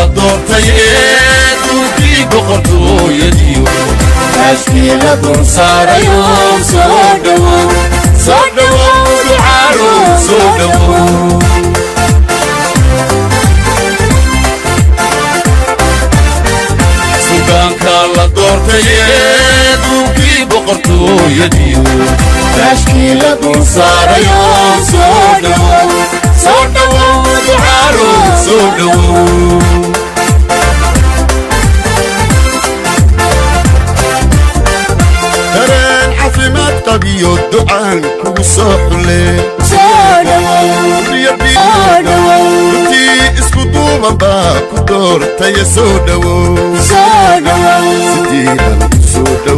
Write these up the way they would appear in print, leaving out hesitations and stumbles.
la doortay dhulkii boqortooyadiyo taashkii la dul saarayo soo dhawow ducaalo soo dhawow suugaanka la doortay dhulkii boqortooyadiyo taashkii la dul saarayo soo dhawow ducaalo soo dhawow طبيو الدعاء كوسحلي تي اسكتو مبا كدور تي سودو سدينا سودو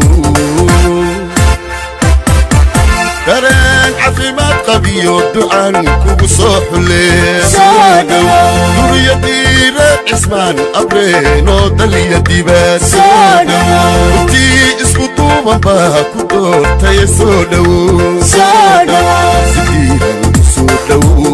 تران عظيمات طبيو الدعاء كوسحلي دوريتي اسمان أبرينو دليتي بس تي اسكتو مبا كدور تي سودو سدينا سودو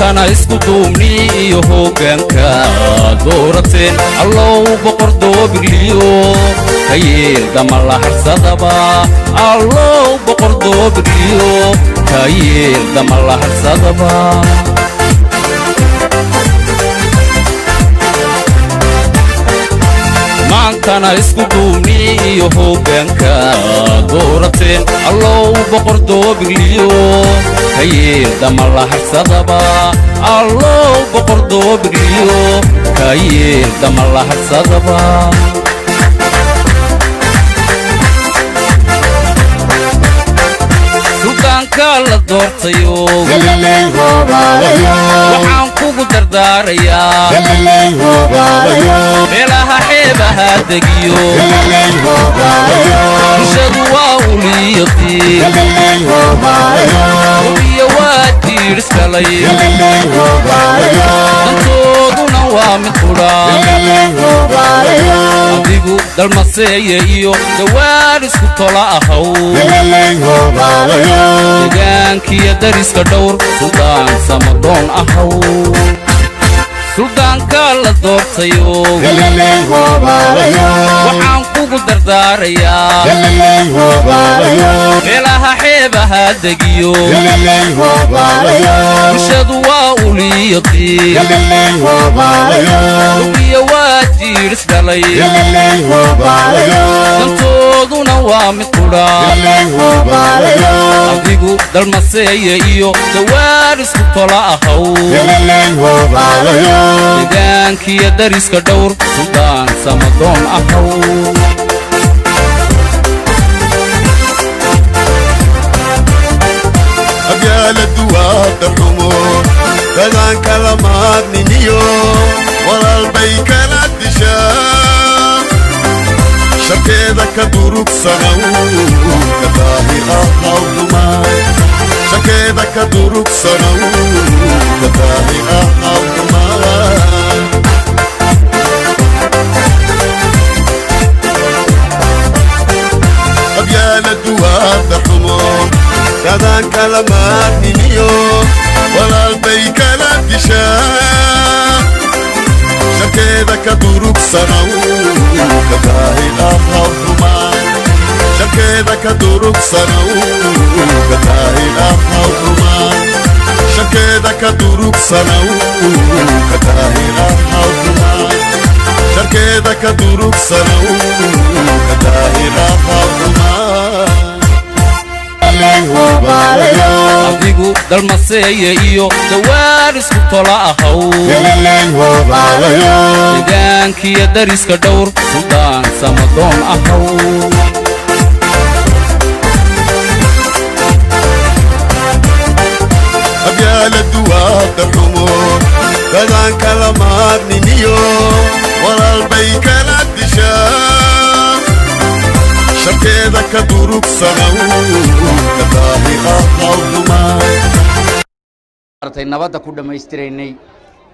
أنا إسكتومني يهوجنكا دورتين الله بقردو بليو هيل دمال حرصدبا الله بقردو بليو هيل دمال حرصدبا أنا إسكتومني يهوجنكا دورتين الله بقردو بليو هيل دمال حرصدبا الله بقردو بليو هيل دمال حرصدبا كلا دورتيو وحان كوكو درداريا ميلاها حيبها دقيو نشدوا وليقي وبيا وادي رسكالي ننتوضنا وامتورا أبيقو دالمسيا إيو دوارسكو طلعهو deegaankii dariska dhowr suldaan samadoon ahow suldaanka la doortayo waxaan kugu dardaarayaa meelaha xeebaha degiyo bulshadu waa uliiqii iyo waa jiiris dhalay dantooduna waa mid qudha adigu dalmaseeye iyo dawaarisku tola ahow deegaankii dariska dhowr suldaan samadoon ahow أبيال الدواب الحمور فذان كلمات نيو ولا البيك الدشام شكيدك دروك سنو كتاهي أخاو دمان شكيدك دروك سنو كتاهي أخاو دمان أبيال الدواب الحمور فذان كلمات نيو ولا البيك الدشام شكيدك دروك سنو كتاهي أخاو دمان شكيدك دروك سنو كتاهي أخاو دمان شكيدك دروك سنو كتاهي أخاو دمان شكيدك دروك سنو adigu dalmaseeye iyo gawaan isku tola ahaw deegaankiyo dariska dhowr suldaan samadoon ahaw abyaaladu waa darxumo dadaan kala maarniniyo walaalbay kala dishaa sharkeeda ka durugsanow artay nabadda ku dhammaystiraynay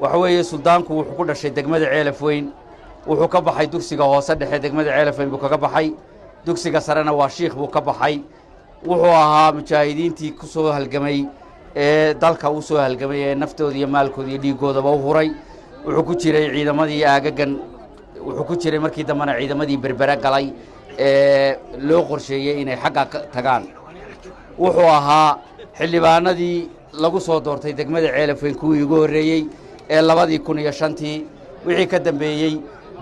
waxa weeye suldaanku wuxuu ku dhashay degmada Ceelaf Weyn wuxuu ka baxay dugsiga hoose dhexe degmada Ceelaf Weyn buu kaga baxay dugsiga sarena waa shiikh buu ka baxay wuxuu ahaa mujaahidiintii ku soo halgamay ee dalka uu soo halgamay ee naftooda iyo maalkooda iyo dhiigoodaba u huray wuxuu ku jiray ciidamadii aagagan wuxuu ku jiray markii dambana ciidamadii berbera galay ee loo qorsheeyay inay xagga tagaan wuxuu ahaa xildhibaanadii lagu soo doortay degmada Ceelaf Weyn kuwii ugu horeeyay ee 2005tii wixii ka dambeeyay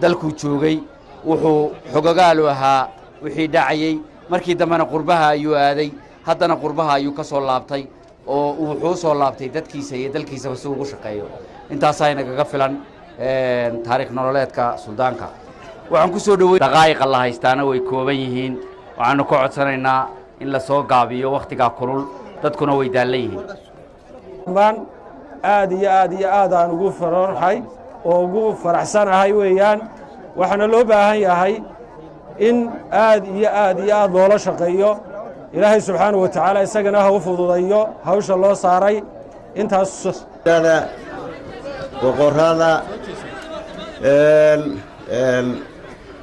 dalku joogay wuxuu xogogaal u ahaa wixii dhacayay markii dambana qurbaha ayuu aaday haddana qurbaha ayuu ka soo laabtay oo wuxuu soo laabtay dadkiisa iyo dalkiisa si ugu shaqeeyo intaas ayna kaga filan taariikh nololeedka suldaanka waxaan ku soo dhaweey daqaayiq la haystaana way kooban yihiin waxaanu ka codsanaynaa in la soo gaabiyo waqtiga kulul dadkuna way daalan yihiin aad iyo aad aan ugu farxay oo ugu faraxsanahay weeyaan waxaana loo baahan yahay in aad iyo aad loola shaqeeyo ilaahay subxaanahu wa tacaala isagana ha u fududayo hawsha loo saaray intaas boqorada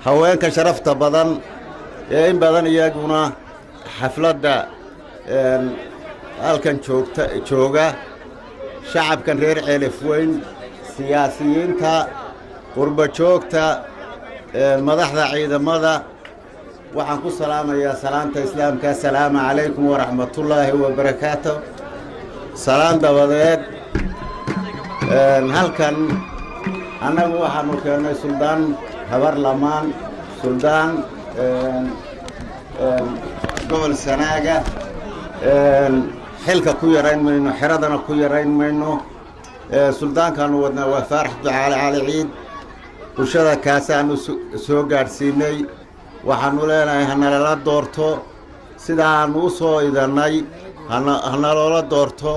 haweenka sharafta badan ee in badan iyaguna xafladda halkan jooga shacabkan reer Ceelaf Weyn siyaasiyiinta qurba joogta madaxda ciidamada waxaan ku salaamayaa salaanta islaamka assalaamu calaykum waraxmatullaahi wabarakaatuh salaan dabadeed halkan annagu waxaanu keennay suldaan habar lamaan suldaan gobol sanaaga xilka ku yarayn mayno xiradana ku yarayn mayno suldaankaanu wadnaa waa faarax ducaale cali ciid bulshada kaasaanu soo gaadhsiinay waxaanu leenahay hanalala doorto sidaanu u soo idannay hanaloola doorto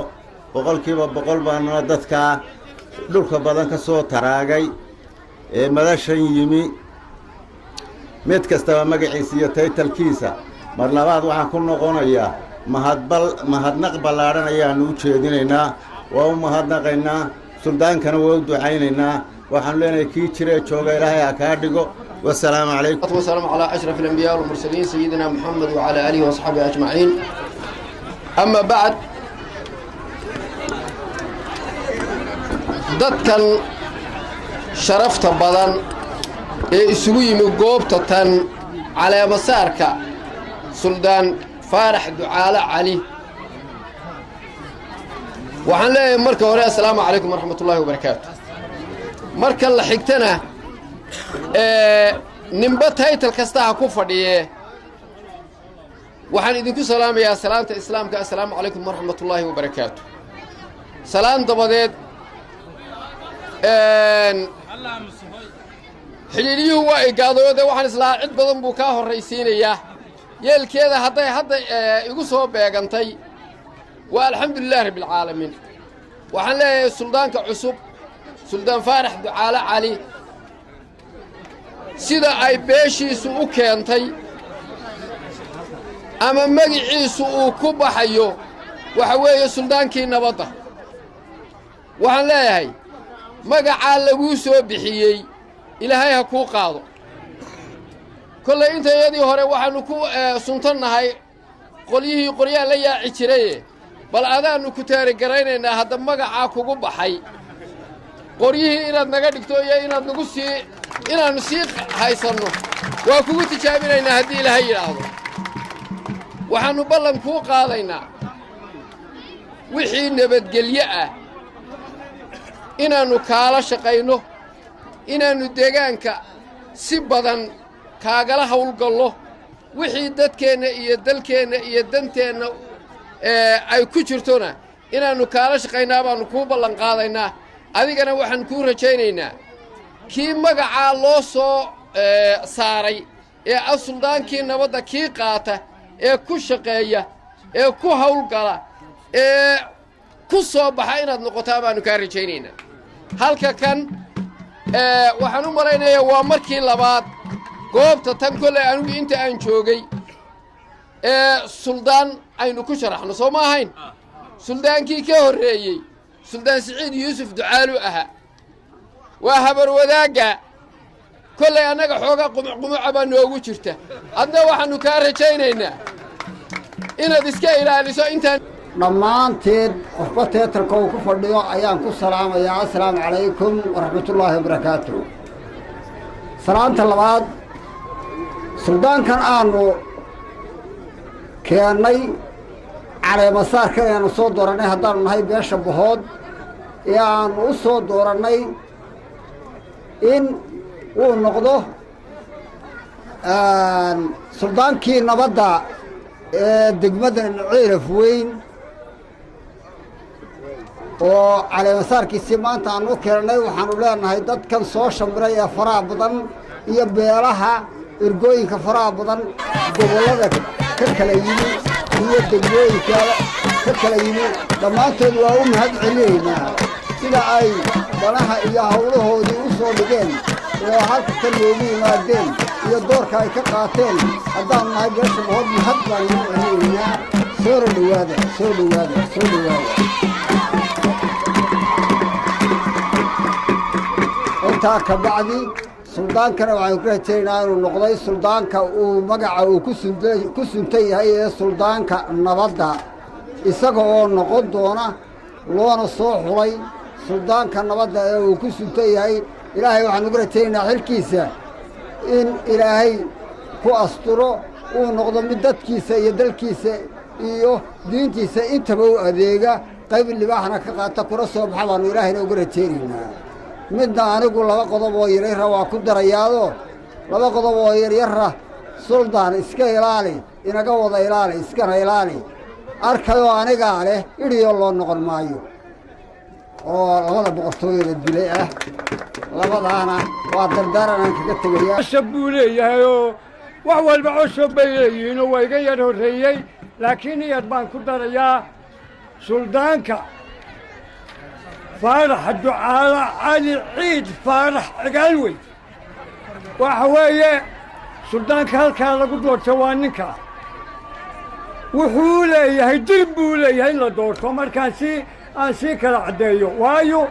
boqolkiiba boqol baanuna dadkaa dhulka badan ka soo taraagay ee madashan yimi mid kastaba magaciisa iyo taytalkiisa mar labaad waxaan ku noqonayaa mahadnaq ballaadhan ayaanu u jeedinaynaa waa u mahadnaqaynaa suldaankana waa u ducaynaynaa waxaanu leenahay kii jiree jooga ilaahay ha kaa dhigo والسلام عليكم والسلام على أشرف الأنبياء والمرسلين سيدنا محمد وعلى آله وصحبه أجمعين أما بعد dadkan sharafta badan ee isugu yimi goobta tan caleemasaarka suldaan faarax ducaale cali waxaan leeyahay marka hore assalaamu calaykum waraxmatullaahi wabarakaatu marka la xigtana ninba taytal kasta ha ku fadhiyee waxaan idinku salaamayaa salaanta islaamka assalaamu calaykum waraxmatullaahi wabarakaatu salaan dabadeed xidhiidhiyuhu waa igaadooda waxaan islahaa cid badan buu kaa horraysiinayaa yeelkeeda hadday hadda igu soo beegantay waa alxamdulilah rabbialcaalamiin waxaan leeyahay suldaanka cusub suldaan faarax ducaale cali sida ay beeshiisu u keentay ama magiciisu uu ku baxayo waxa weeye suldaankii nabadda waxaan leeyahay magacaa laguu soo bixiyey ilaahay ha kuu qaado kollay intayadii hore waxaannu ku suntannahay qolyihii qoryaan la yaaci jiraye bal adaannu ku taarigaraynaynaa hadda magacaa kugu baxay qoryihii inaad naga dhigto iyo inaannu sii haysanno waa kugu tijaabinaynaa haddii ilaahay yidhaahdo waxaannu ballan kuu qaadaynaa wixii nabadgelye ah inaannu kaala shaqayno inaannu deegaanka si badan kaagala hawlgallo wixii dadkeenna iyo dalkeenna iyo danteenna ay ku jirtona inaannu kaala shaqaynaa baannu kuu ballanqaadaynaa adigana waxaan kuu rajaynaynaa kii magacaa loo soo saaray ee ah suldaankii nabadda kii qaata ee ku shaqeeya ee ku hawlgala ee ku soo baxa inaad noqotaa baannu kaa rajaynaynaa halka kan waxaan u malaynayaa waa markii labaad goobta tan kolley anigu inta aan joogay suldaan aynu ku sharaxno soo ma ahayn suldaankii ka horreeyey suldaan siciid yuusuf ducaalu ahaa waa habar wadaagga kolley annaga xoogaa qumuca baa noogu jirta adna waxaannu kaa rajaynaynaa inaad iska ilaaliso intaan dhammaanteed qofba teetarka uu ku fadhiyo ayaan ku salaamayaa assalaamu calaykum waraxmatullaahi wabarakaatu salaanta labaad suldaankan aanu keennay caleemasaarkan ayaanu soo doorannay haddaanu nahay beesha bahood ee aannu u soo doorannay in uu noqdo suldaankii nabadda ee degmada ceelaf weyn oo caleemasaarkiisii maanta aanu u keennay waxaannu leenahay dadkan soo shamiray ee faraha badan iyo beelaha ergooyinka faraha badan gobollada ka kala yimi iyo degmooyinka ka kala yimi dhammaantood waa u mahad celinaynaa sida ay danaha iyo hawlahoodii u soo dhigeen oo halka ka loogu yimaadeen iyo doorka ay ka qaateen haddaanu nahay beesha bahood mahad baanu u celinaynaa soo dhowaada soo dhowaada soo dhowaada intaa ka bacdi suldaankana waxaanu ku rajaynaynaa inuu noqday suldaanka uu magaca uu ku suntan yahay ee suldaanka nabadda isaga oo noqon doona loona soo xulay suldaanka nabadda ee uu ku suntan yahay ilaahay waxaanu ku rajaynaynaa xilkiisa in ilaahay ku asturo uu noqdo mid dadkiisa iyo dalkiisa iyo diintiisa intaba u adeega qayb libaaxna ka qaata kula soo baxa baannu ilaahayna ugu rajaynaynaa midna anigu laba qodob oo yaryarra waa ku darayaado laba qodob oo yaryarra suldaan iska ilaali inaga wada ilaali iskana ilaali arkayoo anigaa leh idhiyoo loo noqon maayo oo labada boqortooyada dilay ah labadaana waa dardaaranaan kaga tegayaa cosab buu leeyahayoo wax walba cosab bay leeyihiinoo waa iga yar horreeyey laakiin iyad baan ku darayaa suldaanka faarax ducaala cali ciid faarax cigaalwey waxa weeye suldaanka halkaa lagu doorto waa ninka wuxuu leeyahay dil buu leeyahay in la doorto markaan aan sii kala caddeeyo waayo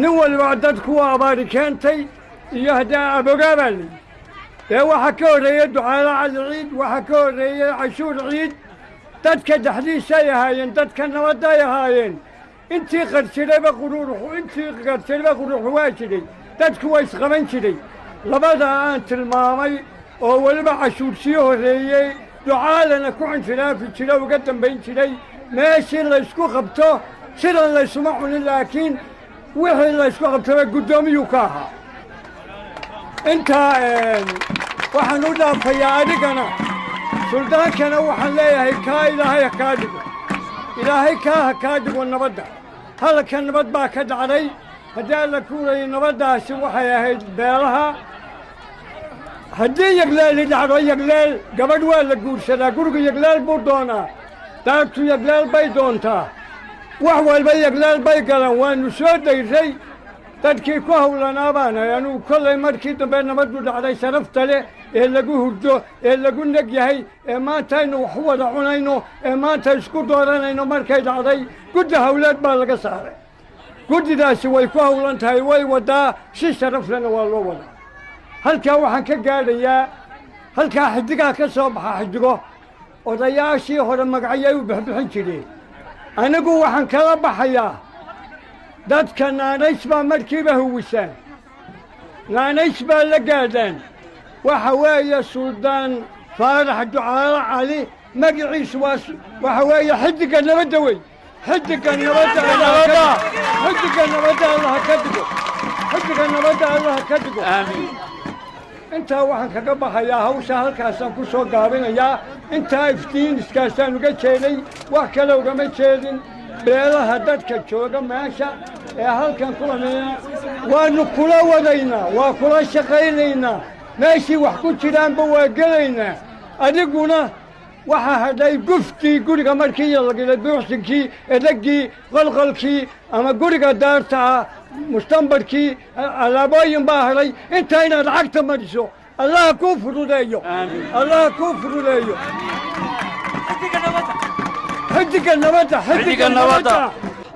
nin waliba dadku waa abaari keentay iyo haddaa abogaa baa leeyihi dee waxaa ka horreeyey ducaala cali ciid waxaa ka horreeyey cashuur ciid dadka dhexdiisay ahaayeen dadka nabadday ahaayeen intii qarjirayba quruuxu waa jiray dadku waa isqaban jiray labadaa aan tilmaamay oo weliba cashuur sii horreeyey ducaalana ku cinfiraafi jira uga dambayn jiray meeshii laysku qabto sidan laysuma cunin laakiin wixii laysku qabtaba guddoomiyuu ka ahaa intaa waxaan u dhaafayaa adigana suldaankana waxaan leeyahay kaa ilaahay ha kaa dhigo ilaahay kaa ha kaa dhigo nabadda halka nabad baa ka dhacday haddii alla kuurayay nabaddaasi waxay ahayd beelaha haddii yagleeli dhacdo yagleel gabadh waa la guursadaa guriga yagleel buu doonaa daagtu yagleel bay doontaa wax walba yagleel bay galan waannu soo dayray dadkii ku hawlanaa baanahay anugu kollay markii dambe nabaddu dhacday sharafta leh ee lagu hurdo ee lagu neg yahay ee maanta aynu wax u wada cunayno ee maanta isku dooranayno markay dhacday guddi hawleed baa laga saaray guddidaasi way ku hawlan tahay way waddaa si sharaf lena waa loo wadaa halkaa waxaan ka gaadhayaa halkaa xidigaa ka soo baxa xidigo odayaashii hore magacyay u bixbixin jireen anigu waxaan kala baxayaa dadka naanays baa markiiba huwisaan naanays baa la gaadhaan waxa weeye suldaan faarax ducaalo cali magaciisu waxa weeye xidigga nabadda wey xidigga nabadda xidigga nabadda allaha ka dhigo xidigga nabadda allaha ka dhigo intaa waxaan kaga baxayaa hawsha halkaasaan ku soo gaabinayaa intaa iftiiniskaasaan uga jeeday wax kale ugama jeedin beelaha dadka jooga meesha ee halkan kulameeya waannu kula wadaynaa waa kula shaqaynaynaa meeshii wax ku jiraanba waa gelaynaa adiguna waxaa hadhay guftii guriga markii lagila buuxsinkii edaggii qalqalkii ama guriga daarta ah mustambarkii alaabooyin baa hadhay intaa inaad cagta mariso allaha kuu fududeeyo allaha kuu fududeeyo xidiga nabadda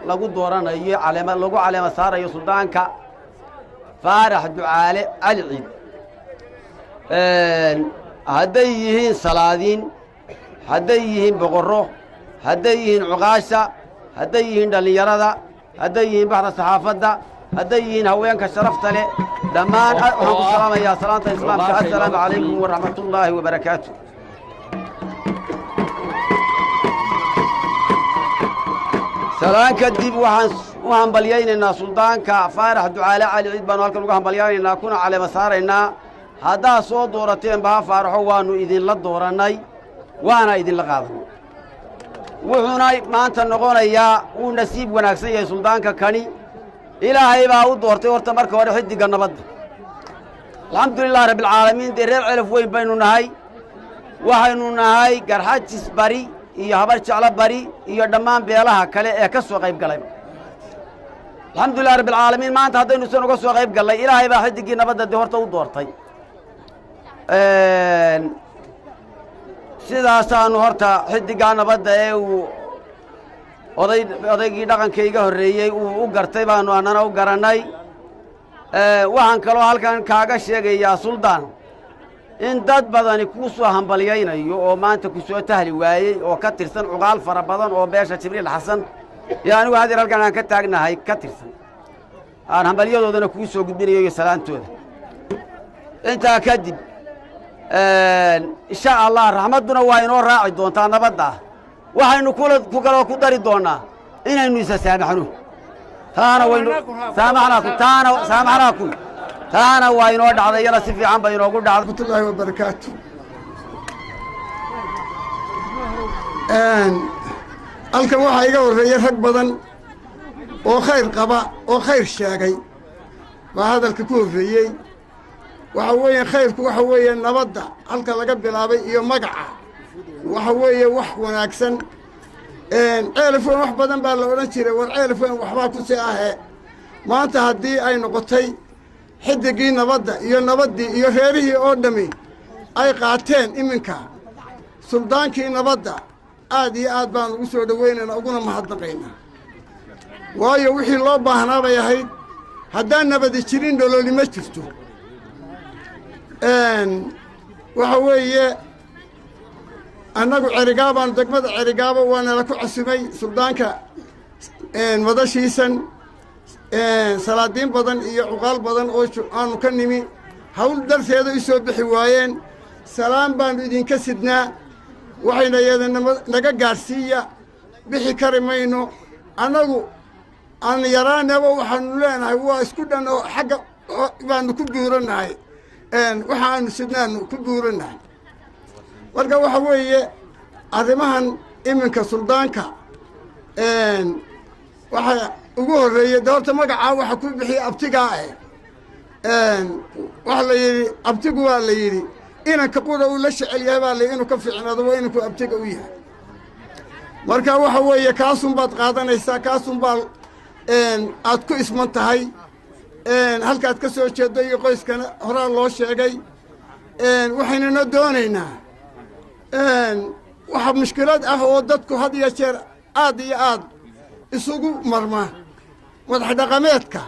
lagu dooranayo lagu caleema saarayo suldaanka faarax ducaale cali ciid hadday yihiin salaadiin hadday yihiin boqorro hadday yihiin cuqaasha hadday yihiin dhallinyarada hadday yihiin baxda saxaafadda hadday yihiin haweenka sharafta leh dhammaan waxaan ku salaamayaa salaanta islaamka assalaamu calaykum waraxmatullaahi wabarakaatu salaan kadib waxaan u hambalyaynaynaa suldaanka faarax ducaale cali ciid baanu halkan uga hambalyaynaynaa kuna caleema saaraynaa haddaad soo doorateen baha faaraxo waannu idinla doorannay waana idinla qaadanay wuxuuna maanta noqonayaa wuu nasiib wanaagsan yahay suldaanka kani ilaahay baa u doortay horta marka hore xidigga nabadda alxamdulilahi rabbialcaalamiin dee reer celaf weyn baynu nahay waxaynu nahay garxajis bari iyo habar jeclo bari iyo dhammaan beelaha kale ee ka soo qayb galayba alxamdulilahi rabbialcaalamiin maanta haddaynu san uga soo qayb gallay ilaahay baa xidiggii nabadda dee horta u doortay sidaasaannu horta xidiggaa nabadda ee uu odaygii dhaqanka iga horreeyey uu u gartay baannu annana u garannay waxaan kaloo halkan kaaga sheegayaa suldaan in dad badani kuu soo hambalyaynayo oo maanta ku soo tahli waayey oo ka tirsan cuqaal fara badan oo beesha jibriil xasan iyo anigu hadeer halkan aan ka taagnahay ka tirsan aan hambalyadoodana kuu soo gudbinayo iyo salaantooda intaa kadib insha allah raxmadduna waa inoo raaci doontaa nabadda waxaynu ku kaloo ku dari doonnaa inaynu isa saamaxno taana waynu saamaxnaakum taana waa inoo dhacday iyana si fiican bay inoogu dhacday raxmatullaahi wabarakaatu halkan waxaa iga horreeyey rag badan oo khayr qaba oo khayr sheegay baa hadalka ku horreeyey waxa weeye khayrku waxa weeye nabadda halka laga bilaabay iyo magaca waxa weeye wax wanaagsan ceelaf weyn wax badan baa la odhan jiray war ceelaf weyn waxbaa ku sii ahee maanta haddii ay noqotay xidiggii nabadda iyo nabaddii iyo reerihii oo dhammi ay qaateen iminka suldaankii nabadda aad iyo aad baan ugu soo dhowaynaynaa uguna mahadnaqaynaa waayo wixii loo baahnaa bay ahayd haddaan nabadi jirin nololi ma jirto waxa weeye annagu cerigaabaanu degmada cerigaabo waanala ku casumay suldaanka madashiisan salaadiin badan iyo cuqaal badan oo aanu ka nimi hawl darteeda u soo bixi waayeen salaan baannu idinka sidnaa waxayna iyada naga gaadhsiiya bixi kari mayno annagu aan yaraanaba waxaanu leenahay waa isku dhan oo xagga baannu ku buurannahay waxa aanu sidnaanu ku buurannahay marka waxa weeye arrimahan iminka suldaanka waxaa ugu horreeyey de horta magacaa waxa ku bixiyey abtigaa waxa la yidhi abtigu waa la yidhi inanka qura uu la jecel yahay baa la inuu ka fiicnaado waa inanku abtiga u yahay marka waxa weeye kaasunbaad qaadanaysaa kaasunbaa aad ku isman tahay halkaad ka soo jeeddo iyo qoyskana horaa loo sheegay waxaynuna doonaynaa waxa mushkilad ah oo dadku had iyo jeer aad iyo aad isugu marma madax dhaqameedka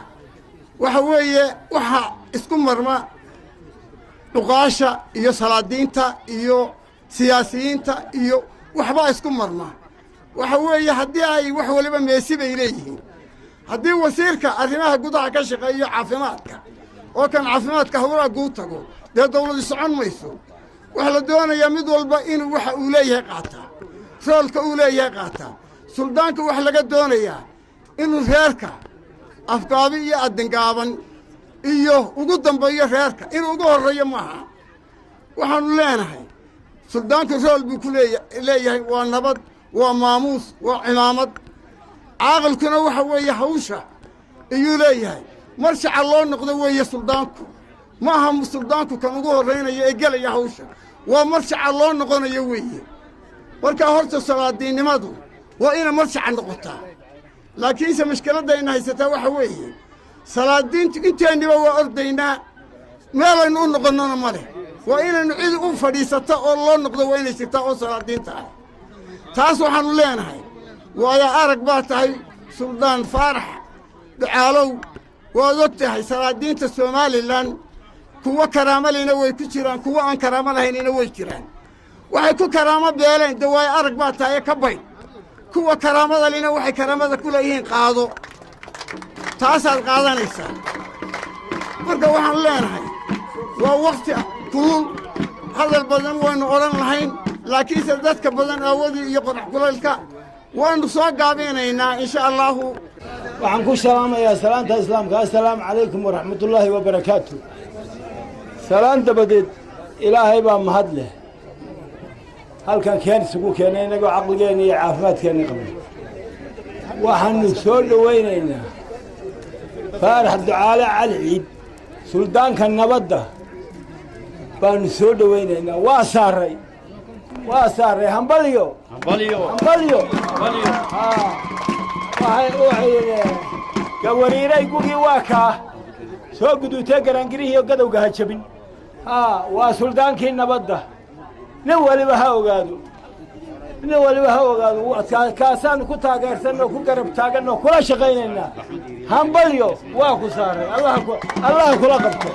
waxa weeye waxa isku marma dhuqaasha iyo salaadiinta iyo siyaasiyiinta iyo waxbaa isku marma waxa weeye haddii ay wax waliba meesi bay leeyihiin haddii wasiirka arrimaha gudaha ka shaqeeyo caafimaadka oo kan caafimaadka hawlaa guu tago dee dawladu socon mayso waxaa la doonayaa mid walba inuu waxa uu leeyahay qaataa roolka uu leeyahay qaataa suldaanka waxa laga doonayaa inuu reerka afgaabi iyo addingaaban iyo ugu dambeeyo reerka inuu ugu horreeyo maaha waxaannu leenahay suldaanka rool buu ku leeyahay waa nabad waa maamuus waa cimaamad caaqilkuna waxa weeye hawsha ayuu leeyahay marshaca loo noqdo weeye suldaanku ma aha suldaanku kan ugu horraynaya ee gelaya hawsha waa marshaca loo noqonayo weeye markaa horta salaadiinnimadu waa inay marshaca noqotaa laakiinse mashkiladdayna haysataa waxa weeye salaadiintu inteenniba waa ordaynaa meelaynu u noqonnona ma leh waa inaynu cid u fadhiisata oo loo noqdo waa inay jirtaa oo salaadiinta ah taas waxaannu leenahay waayo arag baa tahay suldaan faarax ducaalow waad og tahay salaadiinta somalilan kuwa karaamo lehna way ku jiraan kuwa aan karaamo lahaynina way jiraan waxay ku karaamo beeleen de waayo arag baa tahay ka baydh kuwa karaamada lehna waxay karaamada ku leeyihiin qaado taasaad qaadanaysaa marka waxaan leenahay waa wakhti kulul hadal badan waynu odhan lahayn laakiinse dadka badan aawadii iyo qorax kulaylka waynu soo gaabinaynaa insha allaahu waxaan ku salaamayaa salaanta islaamka assalaamu calaykum waraxmatullaahi wabarakaatu salaan dabadeed ilaahay baa mahad leh halkan keen isugu keenay innagoo caqligeenna iyo caafimaadkeenna qabna waxaannu soo dhowaynaynaa faarax ducaale cali ciid suldaanka nabadda baannu soo dhowaynaynaa waa saaray hambalyo waxay yidheen gawariiray gugii waa kaa soo guduutee garaangirihiiyo gadowga ha jabin waa suldaankii nabadda nin waliba ha ogaado kaasaannu ku taageersanoo ku garab taaganoo kula shaqaynaynaa hambalyo waa ku saaray allaha kula qabto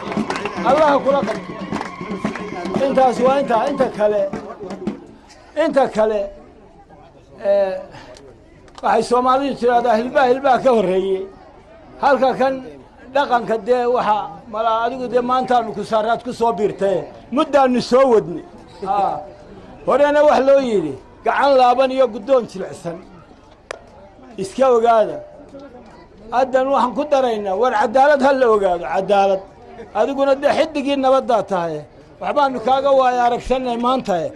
intaas waa inta kale waxay soomaalidu tidhaahdaa hilbaa ka horreeyey halka kan dhaqanka dee waxa malaa adigu dee maantaannu ku saaraad ku soo biirtaye muddaannu soo wadne horena wax loo yidhi gacan laaban iyo guddoon jilicsan iska ogaada haddan waxaan ku daraynaa war caddaalad ha la ogaado caddaalad adiguna dee xiddigii nabaddaa tahay waxbaannu kaaga waayo aragsannay maantae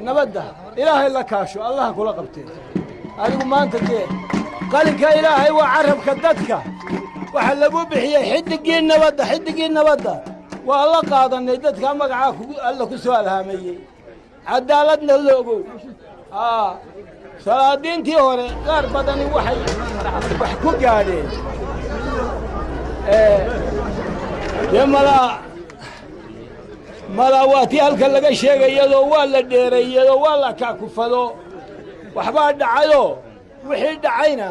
nabadda ilaahay la kaasho allaha kula qabtee adigu maanta dee qalinka ilaahay waa carabka dadka waxaa lagu bixiyey xiddiggii nabadda waa la qaadannay dadkaa magacaa alla ku soo alhaamayey caddaaladna la ogow salaadiintii hore qaar badani waxay wax ku gaadheen dee malaa waa tii halka laga sheegay iyadoo waa la dheeray iyadoo waa la kaakufado waxbaa dhacayoo wixii dhacayna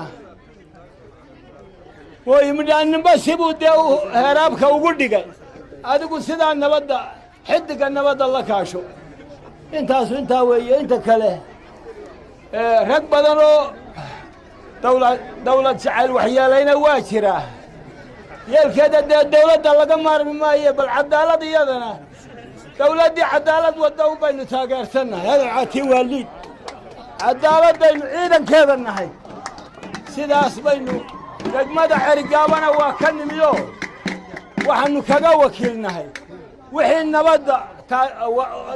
midhaaninba sibuu dee heeraabka ugu dhigay adigu sidaa nabadda xiddigga nabadda la kaasho intaasu intaa weeye inta kale rag badanoo dawlad jacayl waxyeelayna waa jiraa yeelkeeda dee dawladda laga maarmi maaye bal caddaalad iyadana dawladdii caddaalad wadda un baynu taageersannahay hadalcaatii waa liid caddaaladdaynu ciidankeeda nahay sidaas baynu degmada xerigaabana waa ka nimiyo waxaannu kaga wakiilnahay wixii nabadda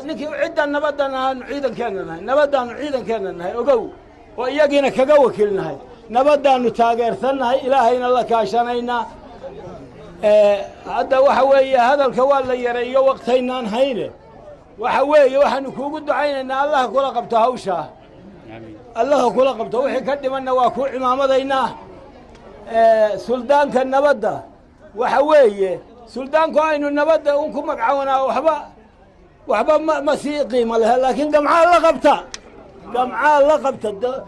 ninkii cidda nabaddan ahaanu ciidankeenna nahay nabaddaannu ciidankeenna nahay ogow oo iyagiina kaga wakiilnahay nabaddaannu taageersannahay ilaahayna la kaashanaynaa hadda waxa weeye hadalka waa la yareeyo waqtaynaan hayne waxa weeye waxaannu kuugu ducaynaynaa allaha kula qabto hawshaa allaha kula qabto wixii ka dhimanna waa kuu cimaamadaynaa suldaanka nabadda waxa weeye suldaanku aynu nabadda un ku magacawnaa waxba ma sii qiimo lehe laakiin gamcaa la qabta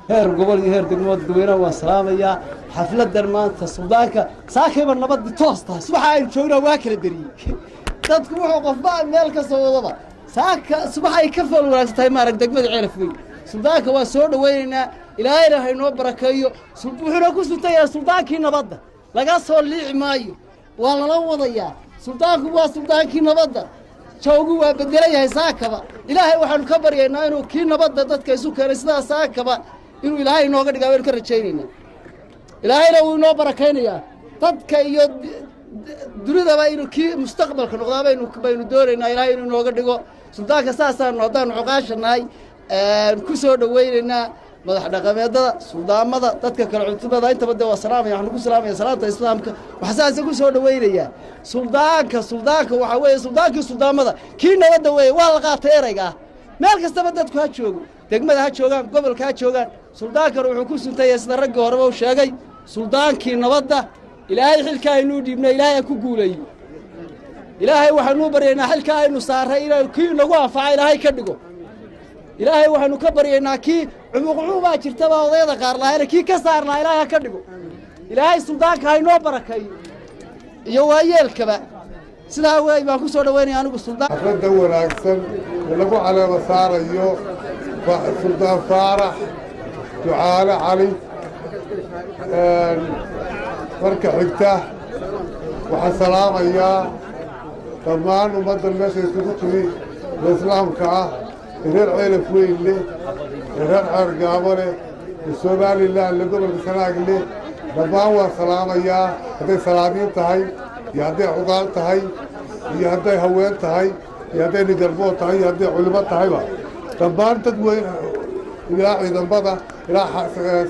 heer gobol iyo heer degmood dadweynaha waan salaamayaa xafladdan maanta suldaanka saakayba nabaddi toos tahay subaxa aynu joognaa waa kala beriyey dadku wuxuu qofba meel ka soo wadaba saaka subax ay ka fool wanaagsan tahay maarag degmada ceelaf weyn suldaanka waa soo dhowaynaynaa ilaahayna haynoo barakeeyo wuxuuna ku suntayaa suldaankii nabadda laga soo liici maayo waa lala wadayaa suldaanku waa suldaankii nabadda jawgu waa beddelan yahay saakaba ilaahay waxaannu ka baryaynaa inuu kii nabadda dadka isu keenay sidaa saakaba inuu ilaahay inooga dhigaa waynu ka rajaynaynaa ilaahayna wuu inoo barakaynayaa dadka iyo dunidaba inuu kii mustaqbalka noqdaa baynu doonaynaa ilaahay inuu inooga dhigo suldaanka saasaanu haddaanu cuqaashanahay ku soo dhowaynaynaa madax dhaqameedada suldaamada dadka kale cuntumada intaba dee waa salaamaya waxaanu ku salaamaya salaanta islaamka waxaa saasa ku soo dhowaynayaa suldaanka waxaa weeye suldaankii suldaamada kii nabadda weeye waa la qaatay eraygaa meel kastaba dadku ha joogo degmada ha joogaan gobolka ha joogaan suldaankana wuxuu ku suntayahay sida raggii horeba u sheegay suldaankii nabadda ilaahay xilkaa aynuu dhiibnay ilaahay ha ku guuleeyo ilaahay waxaanuu baryaynaa xilkaa aynu saarray inay kii nagu anfaca ilaahay ka dhigo ilaahay waxaanu ka baryaynaa kii cumuqcumuubaa jirtaba odayada qaar lahaayna kii ka saarnaa ilaahay ha ka dhigo ilaahay suldaanka haynoo barakeeyo iyo waayeelkaba sidaa wey baan ku soo dhowaynaya anigu suldaan xafladda wanaagsan ee lagu caleema saarayo suldaan faarax ducaale cali marka xigta waxaan salaamayaa dhammaan ummaddan meesha isugu timi ee islaamka ah ee reer ceelaf weyn leh ee reer ceergaabo leh ee somalilan leh gobolka sanaag leh dhammaan waan salaamayaa hadday salaadiin tahay iyo hadday cuqaal tahay iyo hadday haween tahay iyo hadday nigarbood tahay iyo hadday culimo tahayba dhammaan dad weyn ilaa ciidamada ilaa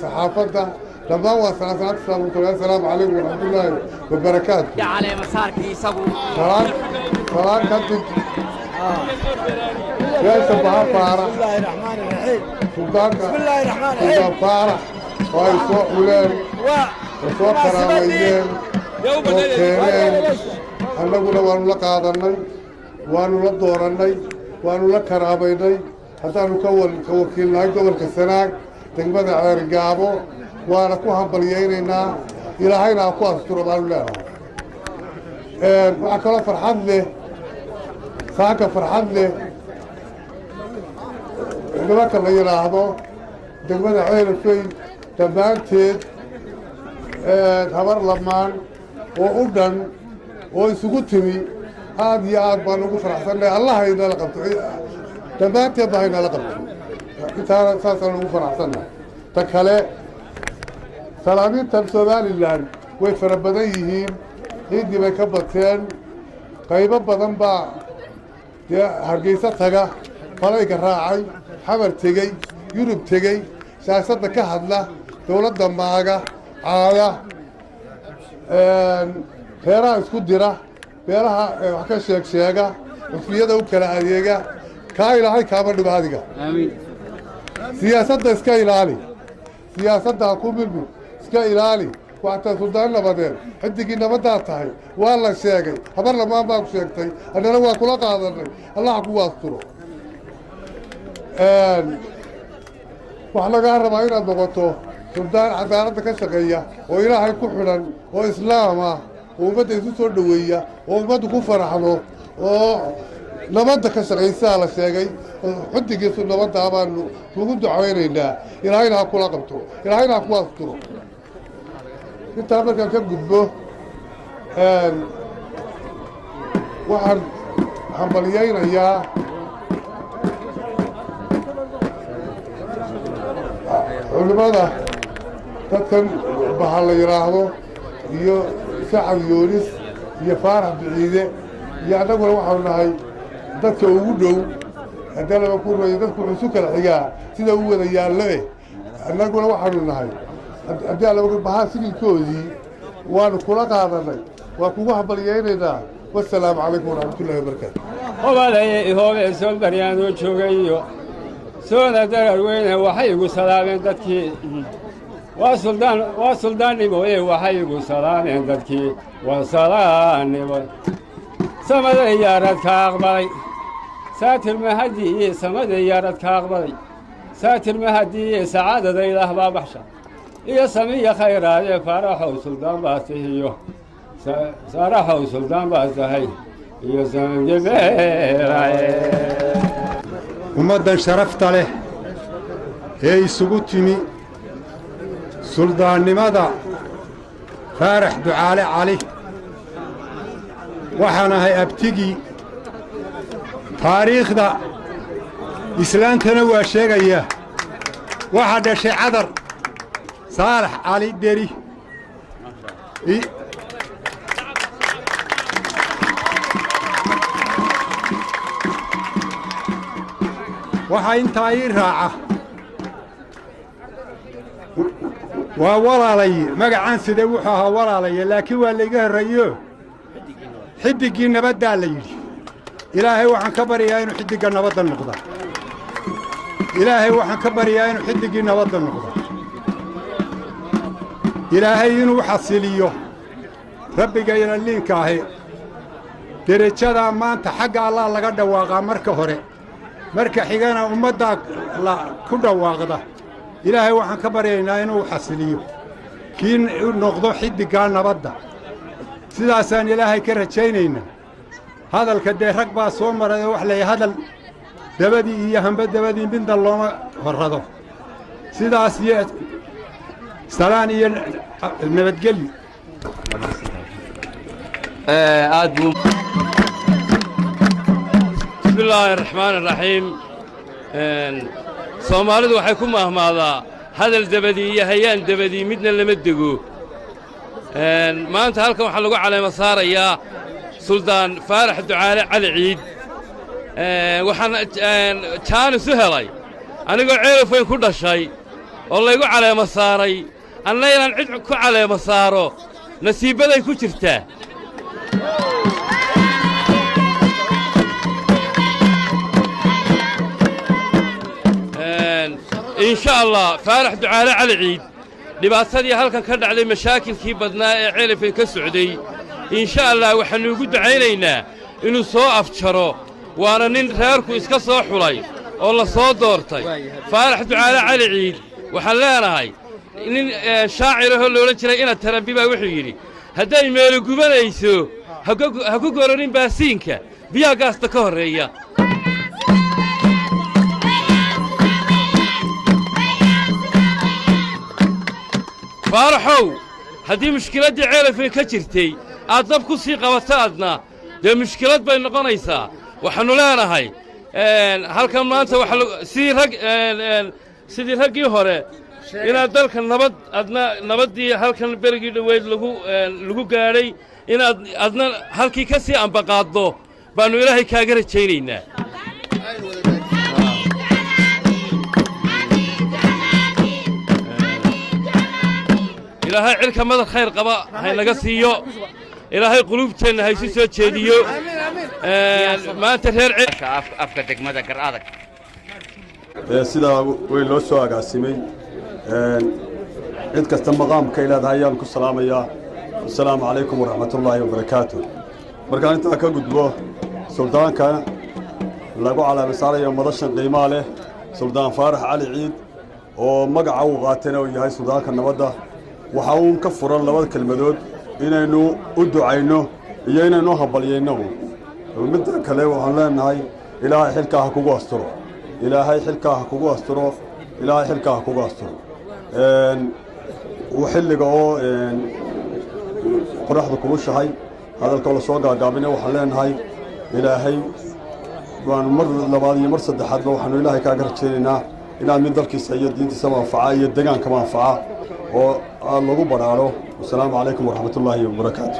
saxaafadda dhammaan waa salaanta islaamka assalaamu calaykum waraxmatullaahi wabarakaatu salaan kadib beesha baha faarax suldaanka suldaan faarax oo ay soo xuleen oo soo karaameeyeen oo keeneen annaguna waannu la qaadannay waannu la doorannay waannu la karaamaynay haddaannu ka wakiilnahay gobolka sanaag degmada ceergaabo waana ku hambalyaynaynaa ilaahayna ha ku asturo baanu leenahay waxaa kaloo farxad leh saaka farxad leh nimanka la yidhaahdo degmada ceelafey dhammaanteed habar lamaan oo u dhan oo isugu timi aad iyo aad baan ugu faraxsannahay allah haynala qabto dhammaanteed ba haynala qabto intaana saasaan ugu faraxsannahay ta kale salaamiintan somalilan way fara badan yihiin ciiddii bay ka bateen qaybo badan baa dee hargeysa taga falayga raacay xamar tegey yurub tegey siyaasadda ka hadla dowladda maaga caada reeraha isku dira beelaha wax ka sheegsheega cufiyada u kala adeega kaa ilaahay kaama dhigo adiga siyaasadda iska ilaali siyaasadda ha ku milmi iska ilaali waxtaa suldaan nabadeed xidigii nabaddaad tahay waa la sheegay habar lamaan baa ku sheegtay annana waa kula qaadannay allah ha kugu asturo waxaa lagaa rabaa inaad noqoto suldaan cadaaladda ka shaqeeya oo ilaahay ku xidhan oo islaam ah oo ummadda isu soo dhoweeya oo ummaddu ku faraxdo oo nabadda ka shaqaysaa la sheegay xidigiisu nabaddaa baanu kugu ducaynaynaa ilaahayna ha kula qabto ilaahayna ha kugu asturo intaa markaan ka gudbo waxaan hambalyaynayaa culimmada dadkan baha la yidhaahdo iyo sacad yoonis iyo faarax biciide iyo annaguna waxaanu nahay dadka ugu dhow haddii laba ku rumeeyo dadku wuxuu isu kala xigaa sida u wada yaallo annaguna waxaanu nahay haddii alaba bahaa sigilkoodii waanu kula qaadannay waa kugu hambalyaynaynaa wasalaamu calaykum waraxmatullahi wabarakaatu hobadaye ihoobee sool baryaanoo joogayo sooda darar weyne waxay igu salaameen dadkii waa suldaannimoye waxay igu salaameen dadkii waa salaannimo samaday yaarad ka aqbalay saatir mahadiye samaday yaarad ka aqbalay saatir mahadiye sacaadadaydah baa baxsha iyo samiya khayraadee faaraxow suldaan baa tihiyo saaraxow suldaan baa tahay iyo sangebeeraye ummaddan sharafta leh ee isugu timi suldaannimada faarax ducaale cali waxaan ahay abtigii taariikhda islaantana waa sheegaya waxaa dhashay cadar saalax cali dheri waxaa intaa ii raaca waa walaalaye magacaan sidee wuxuu ahaa walaalaye laakiin waa layga horreeyo xiddiggii nabaddaa la yidhi ilaahay waxaan ka baryayaa inuu xiddigga nabadda noqda ilaahay waxaan ka baryayaa inuu xiddiggii nabadda noqda ilaahay inuu xasiliyo rabbiga ilaliinka ahi derajadaa maanta xagga allah laga dhawaaqaa marka hore marka xigana ummaddaa ku dhawaaqda ilaahay waxaan ka baryaynaa inuu xasiliyo kii noqdo xiddiggaa nabadda sidaasaan ilaahay ka rajaynaynaa hadalka dee rag baa soo maray oo wax leeyahay hadal dabadii iyo hamba dabadii midna looma horrado sidaas iyo salaan iyo nabadgelyo بسم الله الرحمن الرحيم soomaalidu waxay ku mahmaadaa hadal dabadii iyo hayaan dabadii midna lama dego maanta halkan waxaa lagu caleema saarayaa suldaan faarax ducaale cali ciid waxaan jaanis u helay anigoo ceelafweyn ku dhashay oo laygu caleema saaray anna inaan cid ku caleema saaro nasiibbaday ku jirtaa إن شاء الله فارح دعالة على العيد dhibaatadii halkan ka dhacday mashaakilkii badnaa ee ceelafeen ka socday insha Allah waxaanu ugu ducaynaynaa inuu soo afjaro waana nin reerku iska soo xulay oo la soo doortay faarax ducaale cali ciid waxaan leenahay nin shaacir ah oo loola jiray ina tarambi baa wuxuu yidhi hadday meelo gubanayso ha ku goronin baasiinka biyaha gaasta ka horreeya faaraxow haddii mushkiladdii ceelafeen ka jirtay aad dab ku sii qabato adna dee mushkilad bay noqonaysaa waxaannu leenahay halkan maanta sidii raggii hore inaad dalka nabad adna nabaddii halkan berigii dhoweyd lagu gaadhay inaad adna halkii ka sii ambaqaaddo baannu ilaahay kaaga rajaynaynaa ilaahay cilka madar khayr qaba haynaga siiyo ilaahay quluubteenna haysu soo jeediyo maanta reer afka degmada gar adag sidaa way loo soo agaasimay cid kasta maqaamkay leedahay ayaan ku salaamayaa assalaamu calaykum waraxmatullaahi wabarakaatu markaan intaa ka gudbo suldaanka lagu calaamasaarayo madashan qiimaa leh suldaan faarax cali ciid oo magaca uu qaatayna uu yahay suldaanka nabadda waxa uun ka furan labada kelmadood inaynu u ducayno iyo inaynu hambalyayno midda kale waxaan leenahay ilaahay xilkaa ha kugu asturo ilaahay xilkaa ha kugu asturo ilaahay xilkaa ha kugu asturo xilliga oo qoraxdu kulushahay hadalka la soo gaagaabina waxaan leenahay ilaahay waanu mar labaad iyo mar saddexaadba waxaanu ilaahay kaaga rajaynaynaa inaad mid dalkiisa iyo diintiisa manfaca iyo deegaanka manfaca oo aad lagu baraaro assalaamu calaykum waraxmatullaahi wabarakaatu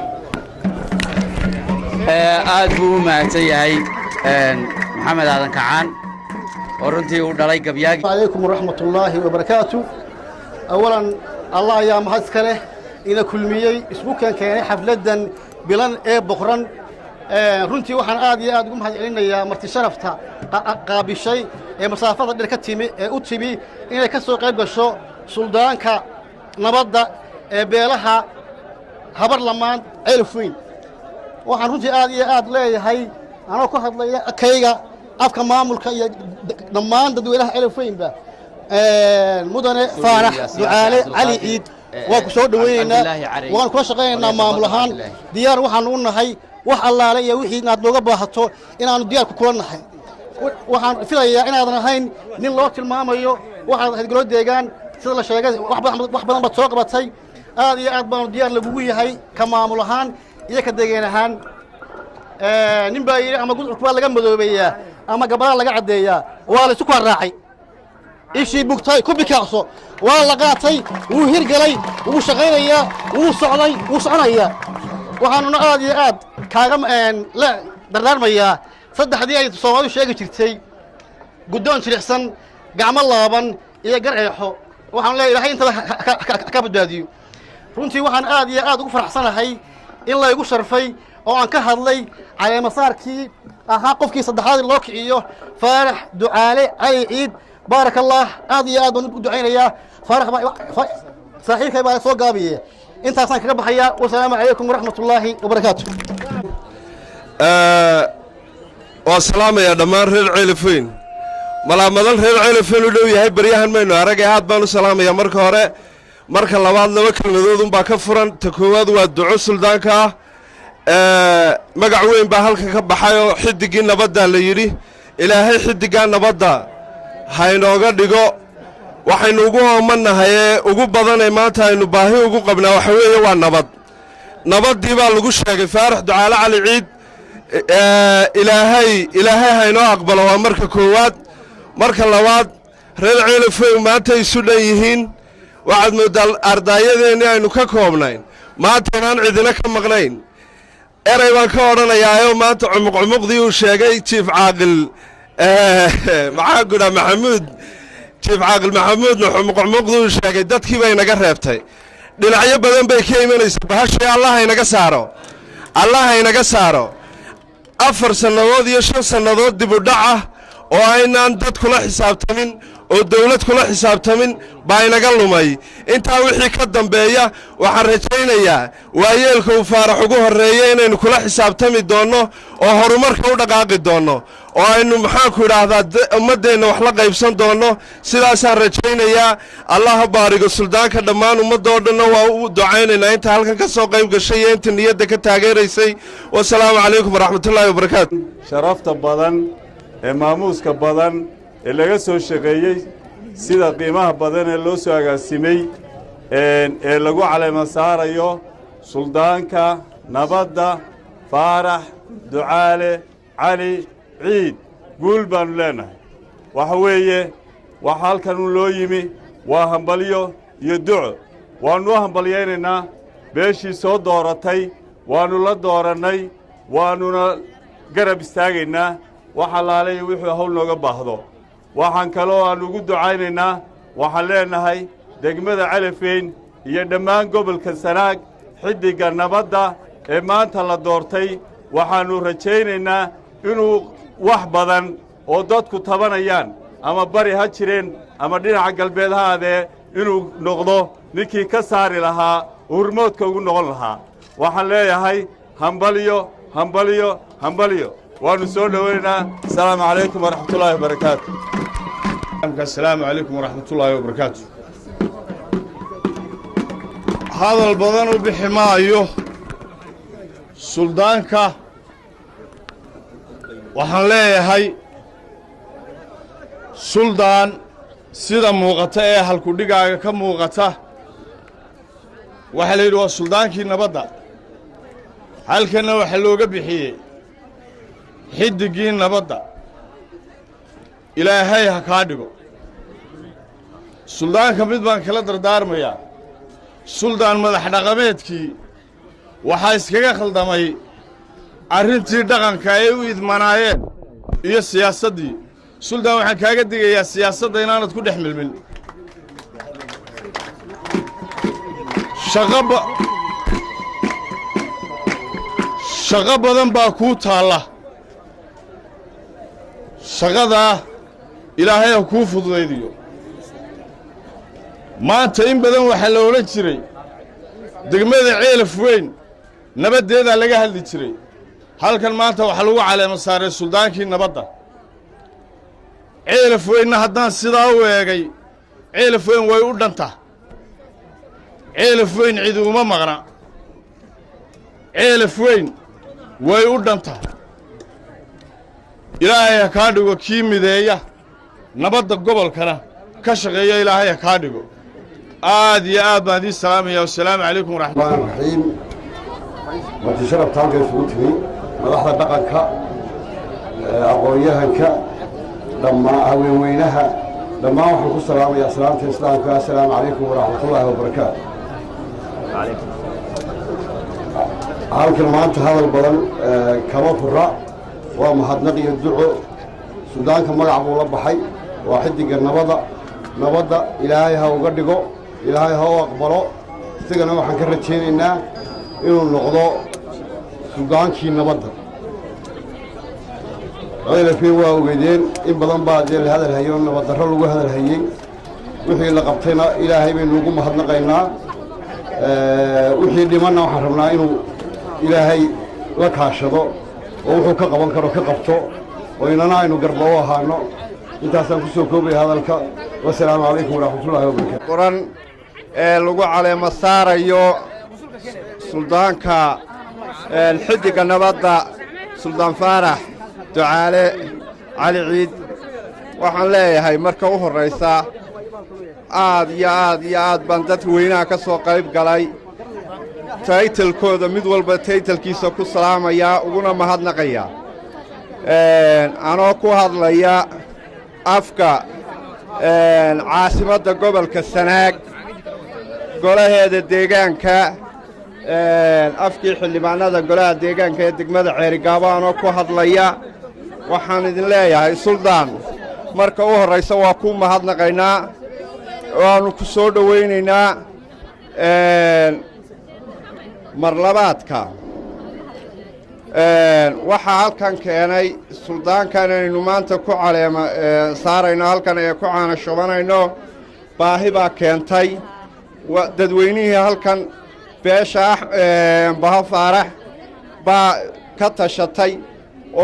aad buu u mahadsan yahay maxamed aadan kacaan oo runtii uu dhalay gabyaagi calaykum waraxmatullaahi wabarakaatu awalan allah ayaa mahad iska leh ina kulmiyey isku keenay xafladdan bilan ee boqran runtii waxaan aad iyo aad ugu mahad celinayaa marti sharafta qaabishay ee masaafada dheer ka timi ee u timi inay ka soo qayb gasho suldaanka nabadda ee beelaha habar lamaan ceelafweyn waxaan runtii aad iyo aad leeyahay anoo ku hadlaya kayga afka maamulka iyo dhammaan dadweynaha ceelafweynba mudane faarax ducaale cali ciid waan ku soo dhowaynaynaa waan kula shaqaynaynaa maamul ahaan diyaar waxaanu u nahay wax allaale iyo wixii inaad nooga baahato inaannu diyaarku kula nahay waxaan filayaa inaadan ahayn nin loo tilmaamayo waxaad ahayd golo deegaan sida la sheegay wax badan baad soo qabatay aad iyo aad baanu diyaar lagugu yahay ka maamul ahaan iyo ka deegaan ahaan nin baa yidhi ama gudcurku baa laga madoobeeyaa ama gabalaa laga caddeeyaa waa la isu kala raacay ishii bugtay ku bikaacso waa la qaatay wuu hirgelay wuu shaqaynayaa wuu socday wuu soconayaa waxaanuna aad iyo aad kaaga la dardaarmayaa saddexdii ay soomaalidu sheegi jirtay guddoon jilicsan gacmo laaban iyo garceexo waxaan leeyahay ilaahay intaba ka badbaadiyo runtii waxaan aad iyo aad ugu faraxsanahay in laygu sharfay oo aan ka hadlay caleemasaarkii ahaa qofkii saddexaad loo kiciyo faarax ducaale cali ciid baaraka allah aad iyo aad baan u ducaynayaa faarax saaxiibkay baa soo gaabiye intaasaan kaga baxayaa wasalaamu calaykum waraxmatullaahi wabarakaatu waa salaamayaa dhammaan reer ceelafweyn malaamadan reer ceelafweyn u dhow yahay baryahan maynu arag aad baan u salaamayaa marka hore marka labaad laba kelmadood unbaa ka furan ta koowaad waa duco suldaanka ah magac weyn baa halka ka baxay oo xidiggii nabadda la yidhi ilaahay xiddiggaa nabadda haynooga dhigo waxaynu ugu oomannahay ee ugu badanee maanta aynu baahi ugu qabnaa waxa weeye waa nabad nabaddii baa lagu sheegay faarax ducaale cali ciid ilaahay haynoo aqbalo waa marka koowaad marka labaad reer ceelafweyn maanta isu dhan yihiin waxaad mooddaa ardaayadeennii aynu ka koobnayn maanta inaan cidina ka maqnayn eray baan ka odhanayaayoo maanta cumuqcumuqdii uu sheegay jiif caaqil maxaa gudhaa maxamuud jiif caaqil maxamuudna cumuqcumuqdii uu sheegay dadkii bay naga reebtay dhinacyo badan bay ka imanaysa bahashay allah haynaga saaro 4 sannadood iyo 5 sannadood dib u dhac ah oo aynaan dad kula xisaabtamin oo dawlad kula xisaabtamin baa inaga lumay intaa wixii ka dambeeya waxaan rajaynayaa waayeelka uu faarax ugu horreeya inaynu kula xisaabtami doonno oo horumarka u dhaqaaqi doonno oo aynu maxaanku idhaahdaa ummaddeenna wax la qaybsan doonno sidaasaan rajaynayaa allaha baarigo suldaanka dhammaan ummadda oo dhanna waa u ducaynaynaa inta halkan ka soo qayb gashay iyo inta niyadda ka taageeraysay wasalaamu calaykum waraxmatullaahi wabarakaatu sharafta badan ee maamuuska badan ee laga soo shaqeeyey sida qiimaha badan ee loo soo agaasimay ee lagu caleema saarayo suldaanka nabadda faarax ducaale cali ciid guul baannu leennahay waxa weeye waxa halkanuu loo yimi waa hambalyo iyo duco waannu u hambalyaynaynaa beeshii soo dooratay waannu la doorannay waannuna garab istaagaynaa wax allaale iyo wixuu hawl nooga baahdo waxaan kaloo aan ugu ducaynaynaa waxaan leennahay degmada calafweyn iyo dhammaan gobolka sanaag xiddigga nabadda ee maanta la doortay waxaannu rajaynaynaa inuu wax badan oo dadku tabanayaan ama bari ha jireen ama dhinaca galbeed ha adee inuu noqdo ninkii ka saari lahaa hurmoodka ugu noqon lahaa waxaan leeyahay hambalyo hambalyo hambalyo waannu soo dhowaynaynaa asalaamu calaykum waraxmatullaahi wabarakaatu asalaamu calaykum waraxmatullaahi wabarakaatu hadal badan u bixi maayo suldaanka waxaan leeyahay suldaan sida muuqata ee halkudhigaaga ka muuqata waxaa la yidhi waa suldaankii nabadda halkanna waxaa looga bixiyey xiddiggii nabadda ilaahay ha kaa dhigo suldaanka mid baan kala dardaarmayaa suldaan madax dhaqameedkii waxaa iskaga khaldamay arrintii dhaqanka ay u idmanaayeen iyo siyaasaddii suldaan waxaan kaaga digayaa siyaasadda inaanad ku dhex milmin shaqo badan baa kuu taalla shaqadaa ilaahay ha kuu fududaydiyo maanta in badan waxaa la odhan jiray degmada ceelafweyn nabaddeedaa laga hadli jiray halkan maanta waxaa lagu caleema saaray suldaankii nabadda ceelafweynna haddaan sidaa u eegay ceelafweyn way u dhantah ceelafweyn cidi uma maqna ceelafweyn way u dhantah ilaahay ha kaa dhigo kii mideeya nabadda gobolkana ka shaqeeya ilaahay ha kaa dhigo aad iyo aad baan idiin salaamaya wasalaamu calaykum waraxmatullahi raxiim marti sharafta halka isugu timi madaxda dhaqanka aqoon-yahanka dhammaan haweenweynaha dhammaan waxaan ku salaamayaa salaamta islaamka assalaamu calaykum waraxmatullaahi wabarakaatu halkan maanta hadal badan kama fura waa mahadnaq iyo duco suldaanka magac buu la baxay waa xidigga nabadda ilaahay ha uga dhigo ilaahay ha u aqbalo isagana waxaan ka rajaynaynaa inuu noqdo suldaankii nabadda ceelafweyn waa ogeydeen in badan baa dee la hadalhayo nabaddarro lagu hadalhayey wixii la qabtayna ilaahay baynu ugu mahadnaqaynaa wixii dhimanna waxaan rabnaa inuu ilaahay la kaashado oo wuxuu ka qaban karo ka qabto oo inana aynu garba u ahaano intaasaan ku soo koobaya hadalka wasalaamu calaykum waraxmatullaahi wabarakaatu qoran ee lagu caleemo saarayo suldaanka xidigga nabadda suldaan faarax ducaale cali ciid waxaan leeyahay marka u horraysa aad iyo aad baan dadka weynaha ka soo qayb galay taytalkooda mid walba taytalkiisa ku salaamayaa uguna mahadnaqaya anoo ku hadlaya afka caasimadda gobolka sanaag golaheeda deegaanka afkii xildhibaanada golaha deegaanka ee degmada ceerigaabo anoo ku hadlaya waxaan idin leeyahay suldaan marka u horraysa waa kuu mahadnaqaynaa waannu ku soo dhowaynaynaa marlabaadka waxaa halkan keenay suldaankan aynu maanta ku caleema saarayno halkan ee ku caana shubanayno baahi baa keentay dadweynihii halkan beesha baha faarax baa ka tashatay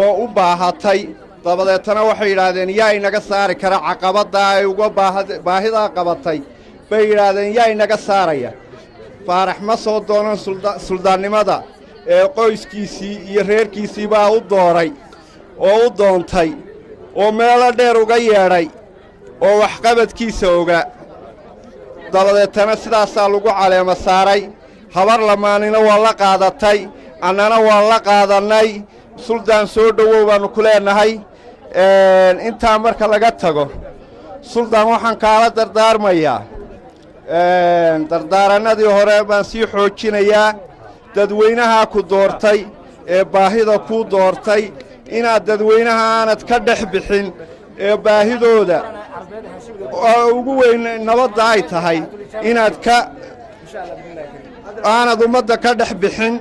oo u baahatay dabadeetana waxay yidhaahdeen yaa inaga saari kara caqabaddaa ay uga baahidaa qabatay bay yidhaahdeen yaa inaga saaraya faarax ma soo doonan suldaannimada ee qoyskiisii iyo reerkiisii baa u dooray oo u doontay oo meelo dheer uga yeedhay oo waxqabadkiisa oga dabadeetana sidaasaa lagu caleemo saaray habar lamaanina waa la qaadatay annana waan la qaadannay suldaan soo dhowow baannu ku leennahay intaa marka laga tago suldaan waxaan kaala dardaarmayaa dardaarannadii hore baan sii xoojinayaa dadweynahaa ku doortay ee baahida kuu doortay inaad dadweynaha aanad ka dhex bixin ee baahidooda ugu weyn nabadda ay tahay inaad aanad ummadda ka dhex bixin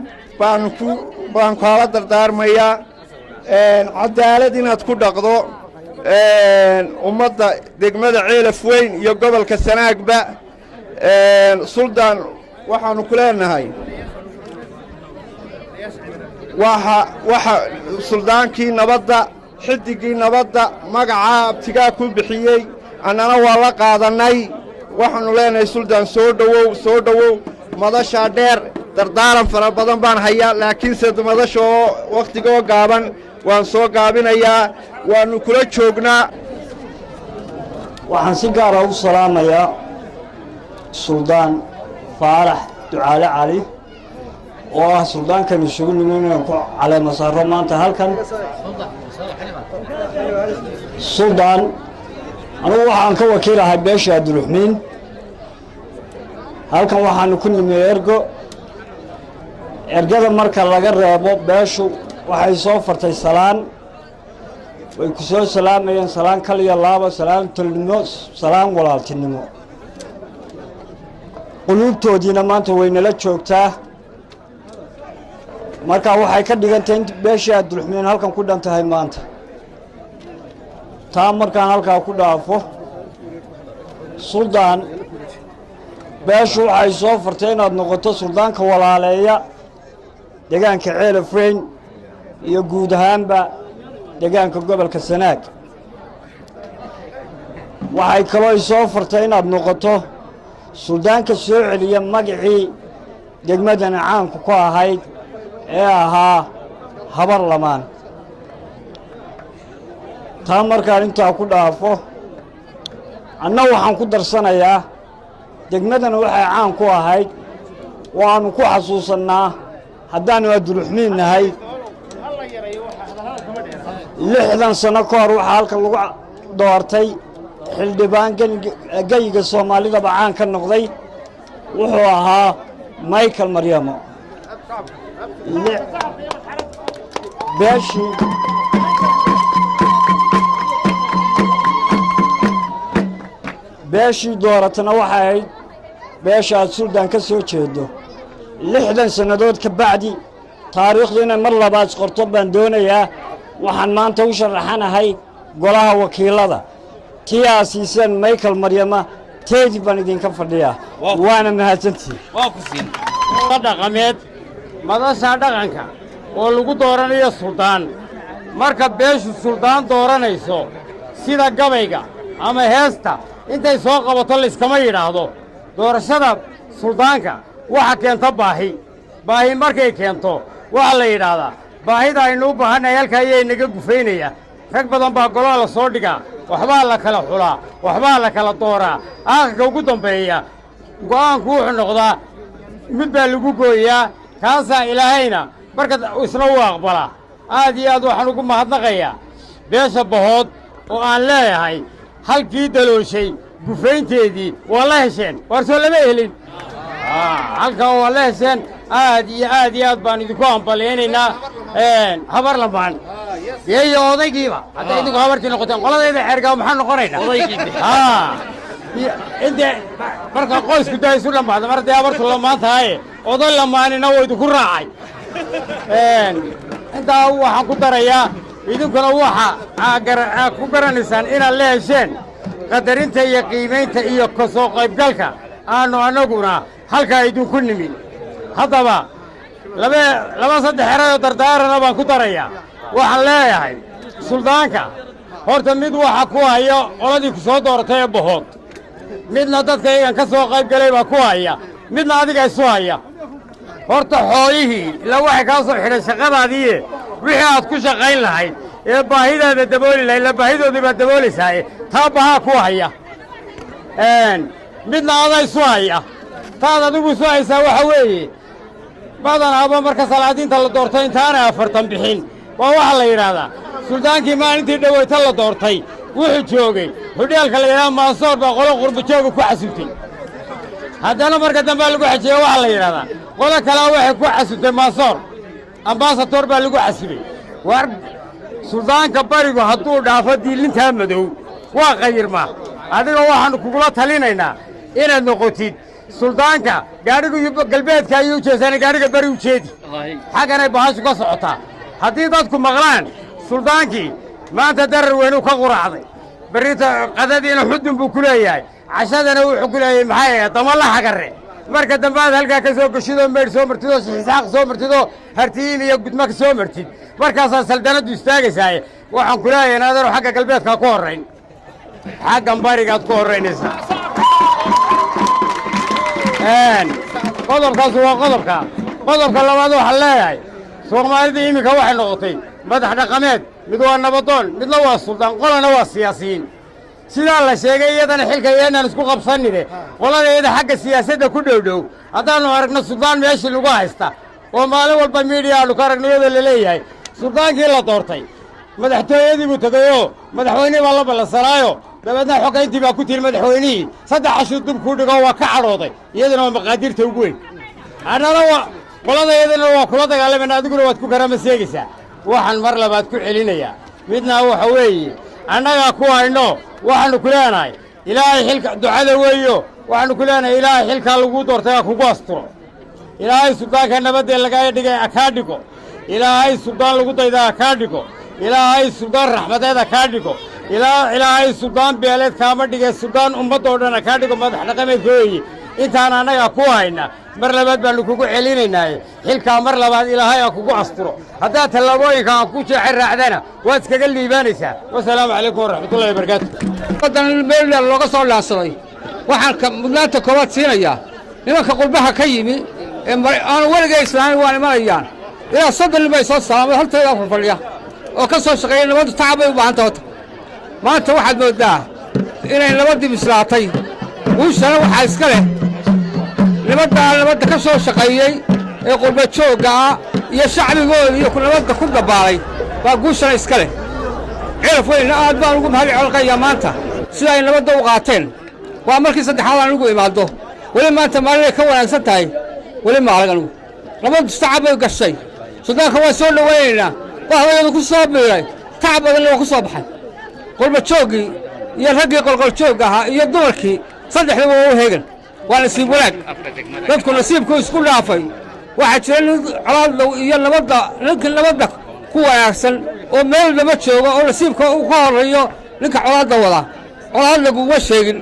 baan kaala dardaarmayaa caddaalad inaad ku dhaqdo ummadda degmada ceelaf weyn iyo gobolka sanaagba suldaan waxaannu ku leennahay waxa suldaankii nabadda xidiggii nabadda magacaa abtigaa ku bixiyey annana waa la qaadannay waxaannu leennahay suldaan soo dhowow madashaa dheer dardaaran fara badan baan hayaa laakiinse madasha oo wakhtigoo gaaban waan soo gaabinayaa waannu kula joognaa waxaan si gaara u salaamayaa suldaan faarax ducaale cali oo ah suldaankan isugu nimo inaan ku caleemo saaro maanta halkan suldaan anugu waxaan ka wakiilahay beesha abduluxmiin halkan waxaanu ku nimi ergada marka laga reebo beeshu waxay soo fartay salaan way ku soo salaamayeen salaan kal iyo laaba salaan tolnimo salaan walaaltinimo quluubtoodiina maanta waynala joogtaa marka waxay ka dhigantahay in beeshii abduluxmiin halkan ku dhan tahay maanta taa markaan halkaa ku dhaafo suldaan beeshu waxay soo fartay inaad noqoto suldaanka walaaleeya deegaanka ceelaf weyn iyo guud ahaanba deegaanka gobolka sanaag waxay kaloo soo fartay inaad noqoto suldaanka soo celiya magacii degmadana caanku ku ahayd ee ahaa habar lamaan taa markaan intaa ku dhaafo anna waxaan ku darsanayaa degmadana waxay caan ku ahayd waannu ku xasuusannaa haddaannu abduluxmiin nahay 60 sano ka hor waxaa halkan lagu doortay xildhibaan geyiga soomaalidaba caan ka noqday wuxuu ahaa michael maryamo beeshii beeshii dooratana waxay ahayd beesha aad suldaan ka soo jeedo 60 sannadood ka bacdi taariikhdu inay mar labaad qorto baan doonayaa waxaan maanta u sharaxanahay golaha wakiilada tii aasiisan Michael Maryama teedi baan idinka fadhiyaa waana mahadsantihiin waa ku siin dhaqameed madasha dhaqanka oo lagu dooranayo suldaan marka beeshu suldaan dooranayso sida gabayga ama heesta intay soo qabato la iskama yiraahdo doorashada suldaanka waxa keenta baahi markay keento waxa la yiraahdaa baahida aynu u baahanahay halka ayay naga gufaynaya rag badan baa golaha la soo dhigaa waxbaa la kala xulaa waxbaa la kala dooraa aakhirka ugu dambeeya go'aanku wuxuu noqdaa mid baa lagu gooyaa kaasaa ilaahayna marka isna u aqbalaa aad iyo aad waxaan ugu mahadnaqayaa beesha bahood oo aan leeyahay halkii dalooshay gufaynteedii waa la hesheen waarsoo lama helin halkaa waa la hesheen aad iyo aad baan idinku hambalyaynaynaa habar lamaan iyo odaygiiba hadday idinku habartii noqoteen qoladayda xeergaa maxaa noqonaynaa inte marka qoysku daa isu dhammaada mar haddii habartu lamaan tahaye oday lamaanina waa idinku raacay intaa waxaan ku darayaa idinkuna waxa aad ku garanaysaan inaad la hesheen qadarinta iyo qiimaynta iyo ka soo qaybgalka aanu annaguna halkaa idinku nimin haddaba laba saddex erayoo dardaarana baan ku darayaa waxaan leeyahay suldaanka horta mid waxa ku haya qoladii ku soo dooratay ee bahood midna dadka iyagan ka soo qayb galay baa ku haya midna adiga isu haya horta xoolihii ilaa waxay kaa soo xidhay shaqadaadiiye wixii aad ku shaqayn lahayd ee baahidaada dabooli lahayd la baahidoodii baad daboolaysaay taa bahaa ku haya midna adaa isu haya taad adigu isu haysaa waxa weeye badanaaba marka salaadiinta la doortay intaanay 40 bixin waa waxa la yidhaahdaa suldaankii maalintii dhaweyta la doortay wuxuu joogay hudheelka la yidhaha maasoor baa qolo qurbajooga ku xasubtay haddana marka dambea lagu xajiye waxaa la yidhahdaa qolo kalea waxay ku xasubtay maasoor ambasator baa lagu xasibay war suldaanka barigu hadduu dhaafo diilintaa madow waa qayirmaa adiga waxaannu kugula talinaynaa inaad noqotid suldaanka gaadhigu galbeedka ayuu jeesaana gaadhiga bari u jeedi xagganay bahashu ka socotaa haddii dadku maqlaan suldaankii maanta darar weynuu ka quraacday berrita qadadiina xudun buu ku leeyahay cashadana wuxuu ku leeyahay maxay ahayd damalla xagarre marka dambe aad halkaa ka soo geshidoo meydh soo martidoo sixisaaq soo martidoo hartiyiin iyo gudma ka soo martid markaasaa saldanaddu istaagaysaaye waxaan ku leeyahay naadaro xagga galbeedkaa ku horrayn xaggan barigaad ku horraynaysaa qodobkaas waa qodobka labaad waxaan leeyahay soomaalida iminka waxay noqotay madax dhaqameed mid waa nabadoon midna waa suldaan qolana waa siyaasiyiin sidaa la sheegay iyadana xilka iyaynaan isku qabsanine qoladeeda xagga siyaasadda ku dhowdhow haddaannu aragno suldaan meeshii lagu haysta oo maalin walba miidhiya aannu ka aragno iyadoo la leeyahay suldaankii la doortay madaxtooyadii buu tegayoo madaxweynihii baa la ballansanaayo dabeedna xogayntii baa ku tiri madaxweynihii 3 cashuu dib kuu dhigoo waa ka cadhooday iyaduna waa maqaadiirta ugu weyn annana qoladayadana waa kula dagaalamayna adiguna waad ku garama seegaysaa waxaan mar labaad ku celinayaa midna waxa weeye annagaa ku hayno waxaannu ku leenahay ilaahay xilka ducada weeyo waxaannu ku leenahay ilaahay xilkaa laguu doortay ha kugu asturo ilaahay suldaanka nabaddee lagaa dhigay kaa dhigo ilaahay suldaan lagu daydaa kaa dhigo ilaahay suldaan raxmadeed ha kaa dhigo ilaahay suldaan beeleed kaama dhigay suldaan ummaddoo dhan ha kaa dhigo madax dhaqameedka weeye intaan annagaa ku hayna mar labaad baannu kugu celinaynaaye xilkaa mar labaad ilaahay ha kugu asturo haddaad tallaabooyinka aan ku jeexay raacdana waad iskaga liibaanaysaa wasalaamu calaykum waraxmatullahi wabarakaatu waddan meelland looga soo dhaansaday waxaan mudnaanta koowaad siinayaa nimanka qurbaha ka yimi ee aanu weligay islaamin waan imanayaan ilaa 30 nin bay soo salaamay hortayda fadhiya oo ka soo shaqeeya nabaddu tacab bay u baahan tahay maanta waxaad moodaa inay nabaddii bislaatay guushana waxaa iska leh nabadda ka soo shaqeeyey ee qurba joogga ah iyo shacbigooda iyo nabadda ku dabaalay baa guushana iska leh ciraf weynna aad baan ugu mahad celqayaa maanta sida ay nabadda u qaateen waa markii saddexaad aan ugu imaado weli maanta maalinay ka wanaagsan tahay weli maalag anugu nabaddu tacab bay gashay suldaanka waa soo dhowaynaynaa bahdadeedu ku soo biiray tacab badanna waa ku soo baxay qurba jooggii iyo raggii qolqoljoogga ahaa iyo dumarkii saddexdaba waa u heegan waa nasiib wanaag dadku nasiibku isku dhaafay waxaa jira nin colaadlow iyo ninkii nabadda ku wanaagsan oo meel naba jooga oo nasiibka uu ka horreeyo ninka colaadda wada colaad laguma sheegin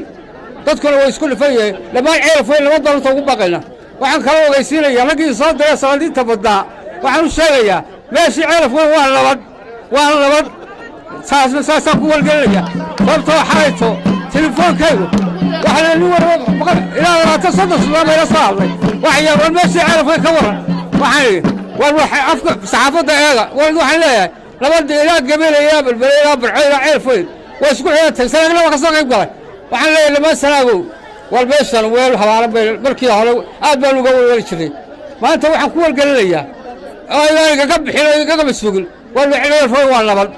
dadkuna way isku dhifan yahay dhammaan ceelaf weyn lama doonta ugu baqayna waxaan kala ogaysiinayaa raggii soo diray salaadiinta badnaa waxaan u sheegayaa meeshii ceelaf weyn waa nabad saasaan ku wargelinaya sababtoo xalayto telefoonkaygu waxaa nin warba ilaa 20 sano meela soo hadlay waxay war meeshii ceelaf weyn ka waran waxaan idhi war waxay afka saxaafadda eega waxaan leeyahay nabadda ilaa gabeelaya balbale ilaa barco ilaa ceelaf weyn waa isku xidhantay sanaagna waa ka soo qayb galay waxaan leeyahay lama sanaagow war meeshan weel habaara markii hore aad baan uga weerari jiray maanta waxaan ku wargelinayaa oo ilaaliga ka bixin oo igaga masugin war ceelaf weyn waa nabad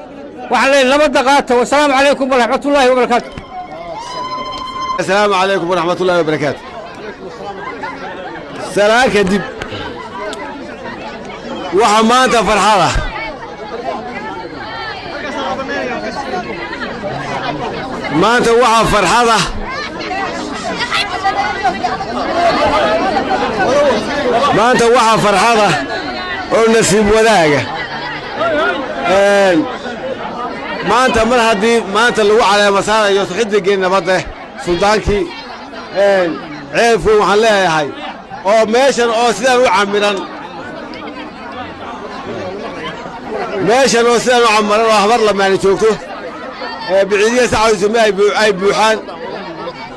waxaan leeyahay nabadda qaata wasalaamu calaykum waraxmatullaahi wabarakaatu السلام عليكم ورحمة الله وبركاته. سلام كدب وحمانة فرحانة مانتا وحا فرحانة مانتا وحا فرحانة ونسيب ولاقة مانتا مرحدي مانتا اللي على مسارة يصحد لقينا بطه سلطانكي ceelfu waxaan leeyahay oo meeshan oo sidaan u camiran oo habar lamaani joogto biciidiya sacaysume ay buuxaan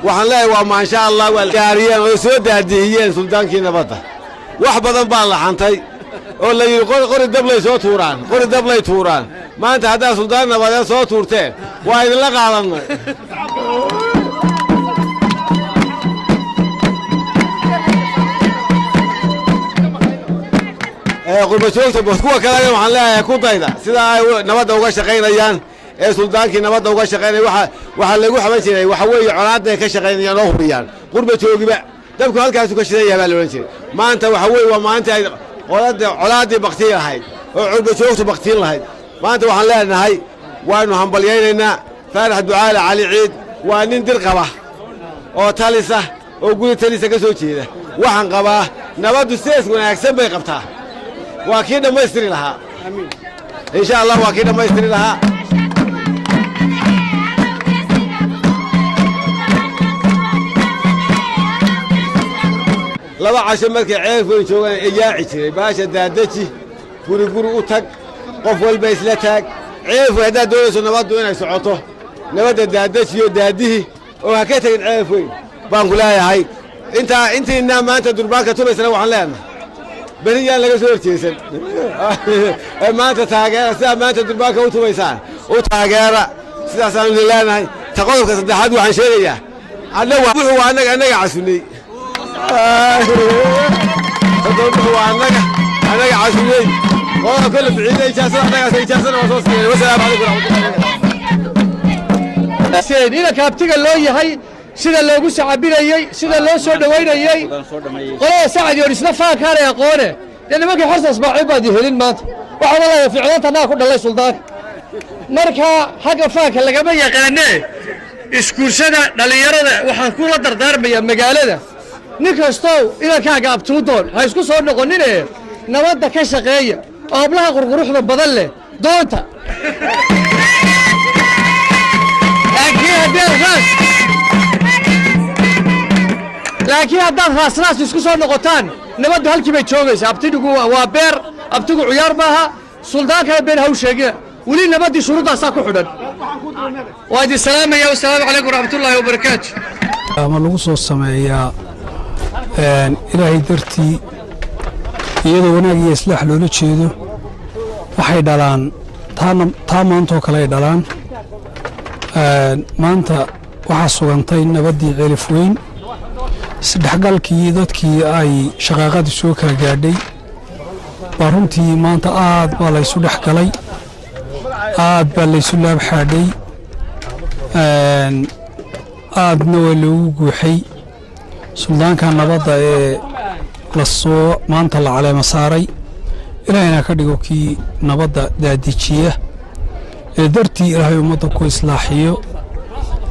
waxaan leeyahay waa maasha allah waa gaariyeen oo soo daadihiyeen sultaankii nabadda wax badan baan laxantay oo la yidhi qori dablay tuuraan maanta haddaa sultaan nabadeed soo tuurteen waa idinla qaadannay qurbajoogta kuwa kalena waxaan leeyahay ku dayda sida ay nabadda uga shaqaynayaan ee sultaankii nabadda uga shaqaynaya waxaa lagu xaban jiray waxa weeye colaadday ka shaqaynayaan oo huriyaan qurbajoogiba dabku halkaasu ka shidan yahay baa la odhan jiray maanta waxa weeye waa maalintii ay colaaddii baktiin lahayd oo qurbajoogtu baktiin lahayd maanta waxaan leenahay waanu hambalyaynaynaa faarax ducaale cali ciid waa nin dir qaba oo talisa oo guri talisa ka soo jeeda waxaan qabaa nabaddu sidaas wanaagsan bay qabtaa waa kii dhammaystiri lahaa insha allah waa kii dhammaystiri lahaa laba casho markay ceelf weyn joogaan yaaci jiray baasha daadaji guri u tag qof walba isla taag ceelf weyn haddaad doonayso nabaddu inay socoto nabadda daadajiyo daadihii oo ha ka tegin ceelf weyn baan ku leeyahay intiinaa maanta durbaanka tubaysana waxaan leenahay beri yaan laga soo horjeesan maanta taageera sidaa maanta durbaanka u tubaysaan u taageera sidaasaanu idin leenahay ta qodobka saddexaad waxaan sheegayaa wuxuu waa annaga casunay annaga casunay qodobka kole bixiyay ijaasada annagaas ijaasada waa soo siiyay wasalaamu calaykum waraxmatullahi inanka abtiga loo yahay sida loogu sacabinayey sida loo soo dhowaynayey qolada sacad yoon isla faankaanay aqoone dee nimankii xorta ismaaciil baad helin maanta waxaana leeyahay ficnaanta annaga ku dhallay suldaanka marka xagga faanka lagama yaqaanee iskuursada dhallinyarada waxaan kula dardaarmayaa magaalada nin kastow inankaaga abtuudoon ha isku soo noqonine nabadda ka shaqeeya oo hablaha qurquruxda badan leh doonta laakiin haddaad raasraas isku soo noqotaan nabaddu halkii bay joogaysaa abtigu waa beer abtigu ciyaar maaha suldaankana been haw sheegina weli nabaddii shuruuddaasaa ku xidhan waa idin salaamaya wasalaamu calaykum waraxmatullaahi wabarakaatu ama lagu soo sameeyaa ilaahay dartii iyadoo wanaag iyo islaax loola jeedo waxay dhalaan taa maantoo kale ay dhalaan maanta waxaa sugantay nabaddii ceelif weyn isdhexgalkii dadkii ay shaqaaqadii soo kala gaadhay baa runtii maanta aad baa laysu dhex galay aad baa laysu laab xaadhay aadna waa loogu guuxay suldaanka nabadda ee lasoo maanta la caleema saaray ilaahayna ka dhigo kii nabadda daadijiya ee dartii ilaahay ummadda ku islaaxiyo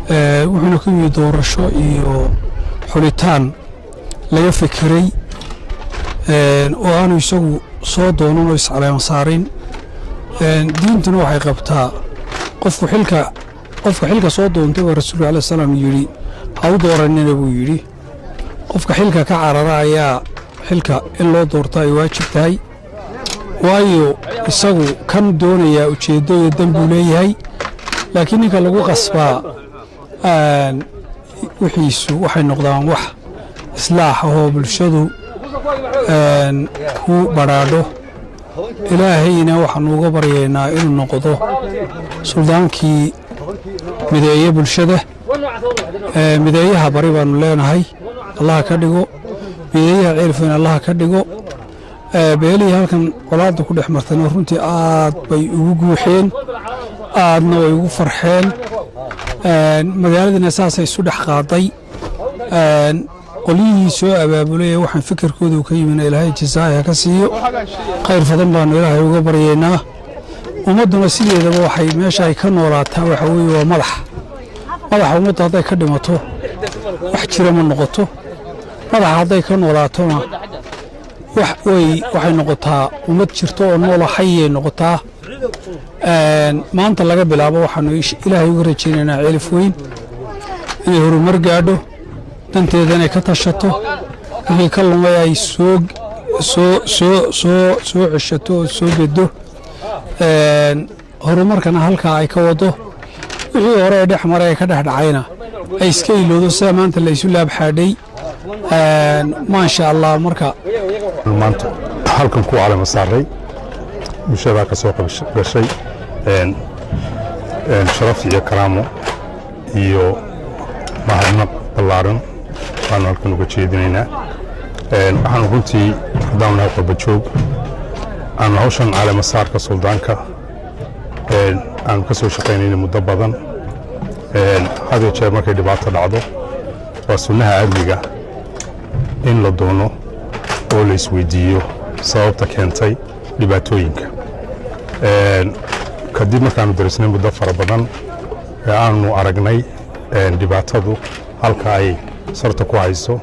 wuxuuna ku yimid doorasho iyo xulitaan laga fekeray oo aanu isagu soo doonan oo iscaleema saarin diintuna waxay qabtaa qofka xilka soo doontay waa rasuulku alayhi salaam yidhi ha u dooranina buu yidhi qofka xilka ka carara ayaa xilka in loo doorto ay waajib tahay waayo isagu kan doonayaa ujeeddo iyo dan buu leeyahay laakiin ninka lagu qasbaa wixiisu waxay noqdaan wax islaax ahoo bulshadu ku badhaadho ilaahayna waxaanu uga baryaynaa inuu noqdo suldaankii mideeye bulshada mideeyaha bari baanu leenahay allaha ka dhigo mideeyaha ceelfoyn allaha ka dhigo beelihii halkan colaadda ku dhex martayna runtii aad bay ugu guuxeen aadna way ugu farxeen magaaladina saasay isu dhex qaaday qolyihii soo abaabulay ee waxaan fikirkoodu ka yimina ilaahay jazaaya ka siiyo khayr badan baanu ilaahay uga baryaynaa ummadduna sideedaba waxay meesha ay ka noolaataa waxa weeye waa madaxa ummadda hadday ka dhimato wax jira ma noqoto madaxa hadday ka noolaatona waxay noqotaa ummad jirto oo noola xayay noqotaa maanta laga bilaabo waxaanu ilaahay uga rajaynaynaa ceelifweyn inay horumar gaadho danteeda inay ka tashato wixii ka lumay ay soo ceshato oo soo beddo horumarkana halkaa ay ka wado wixii hore ee dhex maray ee ka dhex dhacayna ay iska ilowdo sida maanta la isu laabxaadhay maasha allah marka maanta halkan ku calama saaray bulshada ka soo gashay sharaf iyo karaamo iyo mahadnaq ballaaran waanu halkan uga jeedinaynaa waxaanu runtii haddaan nahay qurbajoog aanu hawshan calama saarka suldaanka aanu ka soo shaqaynayna muddo badan had iyo jeer markay dhibaato dhacdo waa sunnaha amniga in la doono oo la isweydiiyo sababta keentay dhibaatooyinka kadib markaanu darisnay muddo fara badan ee aanu aragnay dhibaatadu halka ay sarta ku hayso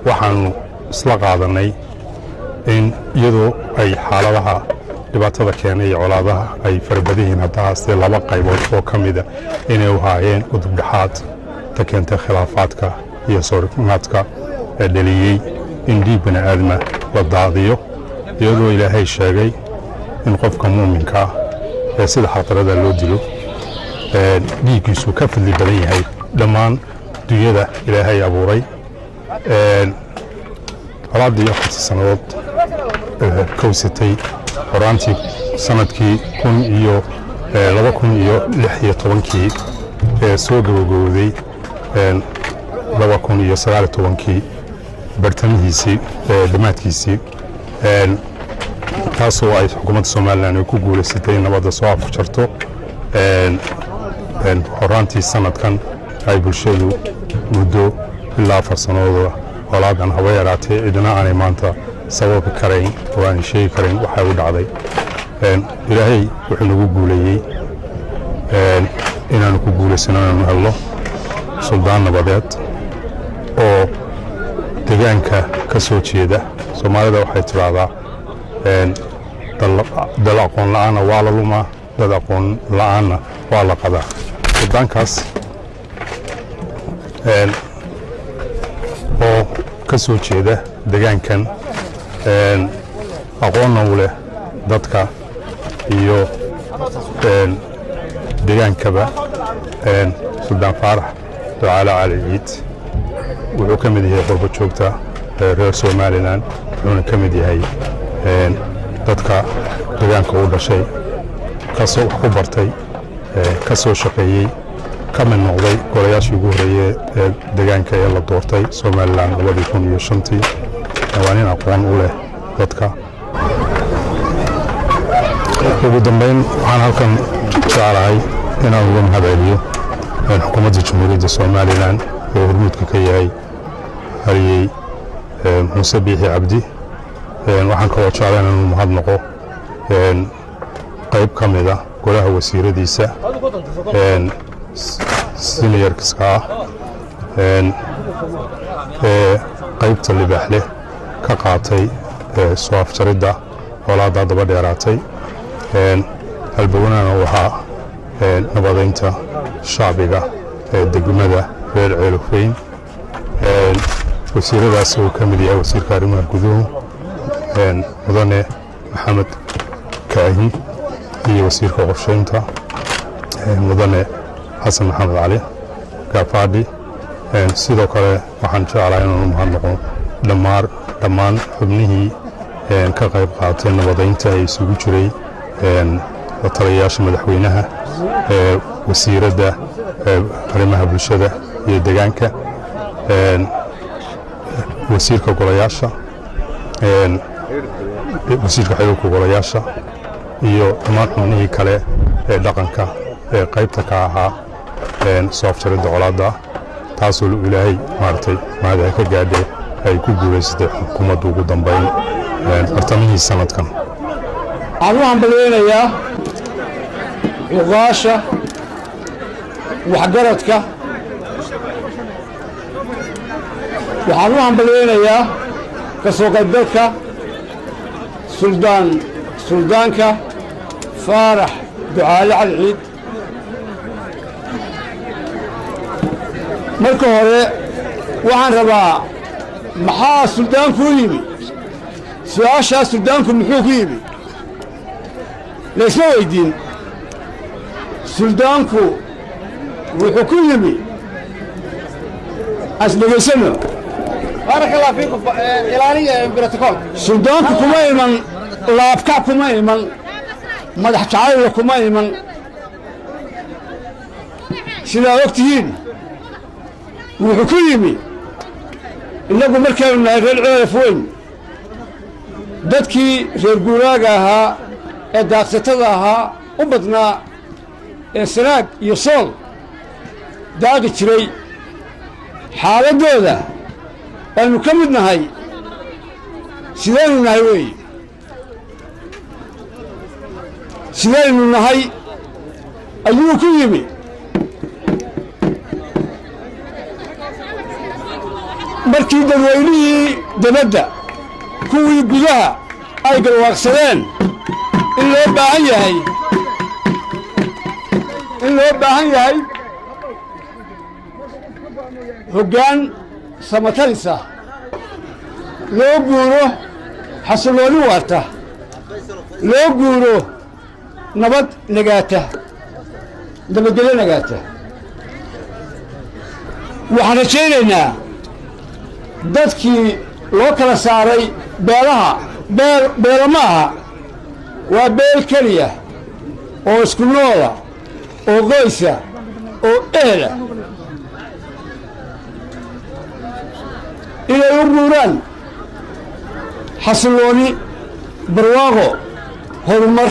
waxaanu isla qaadannay in iyadoo ay xaaladaha dhibaatada keenay iyo colaadaha ay farabadan yihiin haddahaastee laba qaybood oo ka mida inay u haayeen udubdhexaad ta keentay khilaafaadka iyo soorimaadka ee dhaliyey in dhiig bani aadma la daadiyo iyadoo ilaahay sheegay in qofka muuminka ah ee sida xaqirada loo dilo dhiiggiisu ka fadli badan yahay dhammaan dunyada ilaahay abuuray colaaddii 4 sannadood kowsatay horaantii sanadkii 2016 ee soo gabagabowday 2019 bartamihiisii dhammaadkiisii taasoo ay xukuumadda somalilan ay ku guulaysatay in nabadda soo afjarto horaantii sanadkan ay bulshadu muddo ilaa 4 sannadood colaadan haba yaraatee cidina aanay maanta sababi karayn oo aanay sheegi karayn waxay u dhacday ilaahay wuxuu nagu guuleeyey inaanu ku guulaysano inaanu helno suldaan nabadeed oo deegaanka ka soo jeeda soomaalida waxay tidhaahdaa dal aqoon la'aana waa la lumaa dad aqoon la'aanna waa la qadaa suldaankaas oo ka soo jeeda deegaankan aqoonna u leh dadka iyo deegaankaba suldaan faarax ducaale cali ciid wuxuu ka mid yahay qurbo joogta reer somalilan wuxuuna ka mid yahay dadka deegaanka u dhashay kasoo wax ku bartay ka soo shaqeeyey ka mid noqday golayaashii ugu horreeyey ee deegaanka ee la doortay somalilan 2005 waa nin aqoon u leh dadka ugu dambayn waxaan halkan jeclahay inaan uga mahadceliyo xukuumadda jamhuuriyadda somalilan oo hormuudka ka yahay haliyey muuse biixi cabdi waxaan kaloo jeclay inaan u mahadnaqo qayb ka mida golaha wasiiradiisa seniorska ah ee qaybta libaax leh ka qaatay soo afjaridda colaadda daba dheeraatay halbownana waxaa nabadaynta shacbiga ee degmada reer ceelafweyn wasiiradaas uu ka mid yahay wasiirka arrimaha guduhu mudane maxamed kaahi iyo wasiirka qorsheynta mudane xasan maxamed cali gaafadhi sidoo kale waxaan jeclahay inaan u mahadnaqo dhammaan xubnihii ka qayb qaatay nabadaynta ee isugu jiray taliyayaasha madaxweynaha wasiiradda arrimaha bulshada iyo deegaanka wasiirka golayaasha wasiirka xiriirka golayaasha iyo dhammaan xubnihii kale ee dhaqanka ee qaybta ka ahaa soo afjaridda colaadda taasoo ilaahay maaragtay mahadaha ka gaadhe ay ku guulaysatay xukuumaddu ugu dambayn bartamihii sanadkan waxaan u hambalyeynayaa cuqaasha waxgaradka waxaan u hambalyeynayaa ka soo qaybgalka suldaanka faarax ducaale cali ciid marka hore waxaan rabaa maxaa suldaanku u yimi su-aashaa suldaanku muxuu ku yimi laysma weyddiin suldaanku wuxuu ku yimi asdhegaysano suldaanku kuma iman laabkac kuma iman madax jacayla kuma iman sidaa og tihiin wuxuu ku yimi innagu markaynu nahay reer ceelafweyn dadkii reer guuraaga ahaa ee daaqsatada ahaa u badnaa ee sanaag iyo sool daaqi jiray xaaladdooda aynu ka mid nahay sidaynu nahay weeye sidaynu nahay ayuu ku yimi markii dadweynihii debadda kuwii gudaha ay galwaaqsadeen in loo baahan yahay hoggaan samatarisa loo guuro xasillooni waarta loo guuro nabad nagaata nabadgelyo nagaata waxaan rajaynaynaa dadkii loo kala saaray beelaha beelo ma aha waa beel keliya oo isku noola oo qoysa oo ehla inay u guuraan xasillooni barwaaqo horumar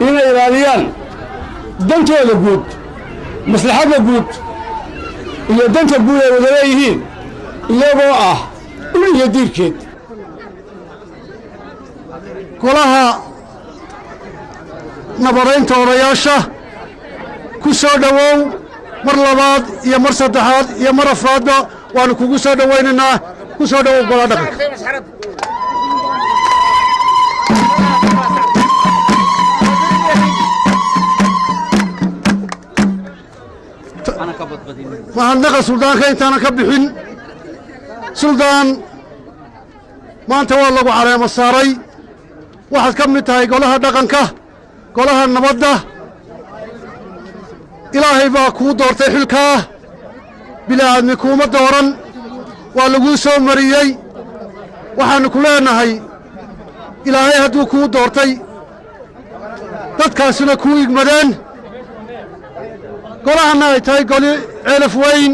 inay ilaaliyaan dantooda guud maslaxadda guud iyo danta guud ay wada leeyihiin iyagoo ah ul iyo diirkeed golaha nabadaynta odayaasha ku soo dhowow mar labaad iyo mar saddexaad iyo mar afraadba waannu kugu soo dhowaynaynaa ku soo dhowow golaha dhaqanka mahadnaqa suldaanka intaanan ka bixin suldaan maanta waa lagu caleemo saaray waxaad ka mid tahay golaha dhaqanka golaha nabadda ilaahay baa kuu doortay xilkaa bila'aadmi kuuma dooran waa laguu soo mariyey waxaannu ku leenahay ilaahay hadduu kuu doortay dadkaasina kuu igmadeen golahanna ay tahay goli ceelaf weyn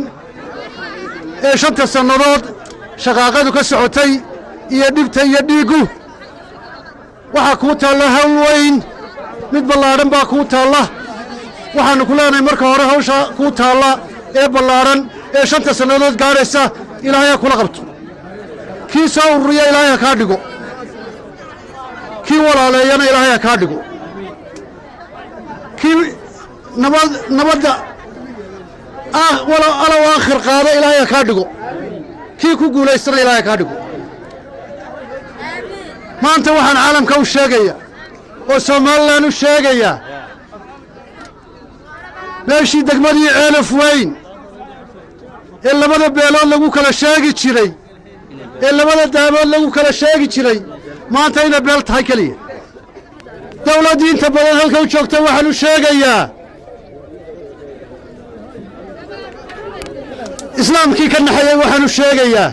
ee 5 sannadood shaqaaqadu ka socotay iyo dhibta iyo dhiiggu waxaa kuu taalla hawl weyn mid ballaadhan baa kuu taalla waxaannu ku leenahay marka hore hawsha kuu taalla ee ballaadhan ee 5 sannadood gaadhaysa ilaahay ha kula qabto kii soo ururiya ilaahay ha kaa dhigo kii walaaleeyana ilaahay ha kaa dhigo kii nabadda alow aakhir qaado ilaahay kaa dhigo kii ku guulaystana ilaahay kaa dhigo maanta waxaan caalamka u sheegayaa oo somalilan u sheegayaa meeshii degmadii ceelaf weyn ee labada beelood lagu kala sheegi jiray ee labada daamood lagu kala sheegi jiray maanta inay beel tahay keliya dawladdii inta badan halka u joogta waxaan u sheegayaa islaamkii ka naxayey waxaan u sheegayaa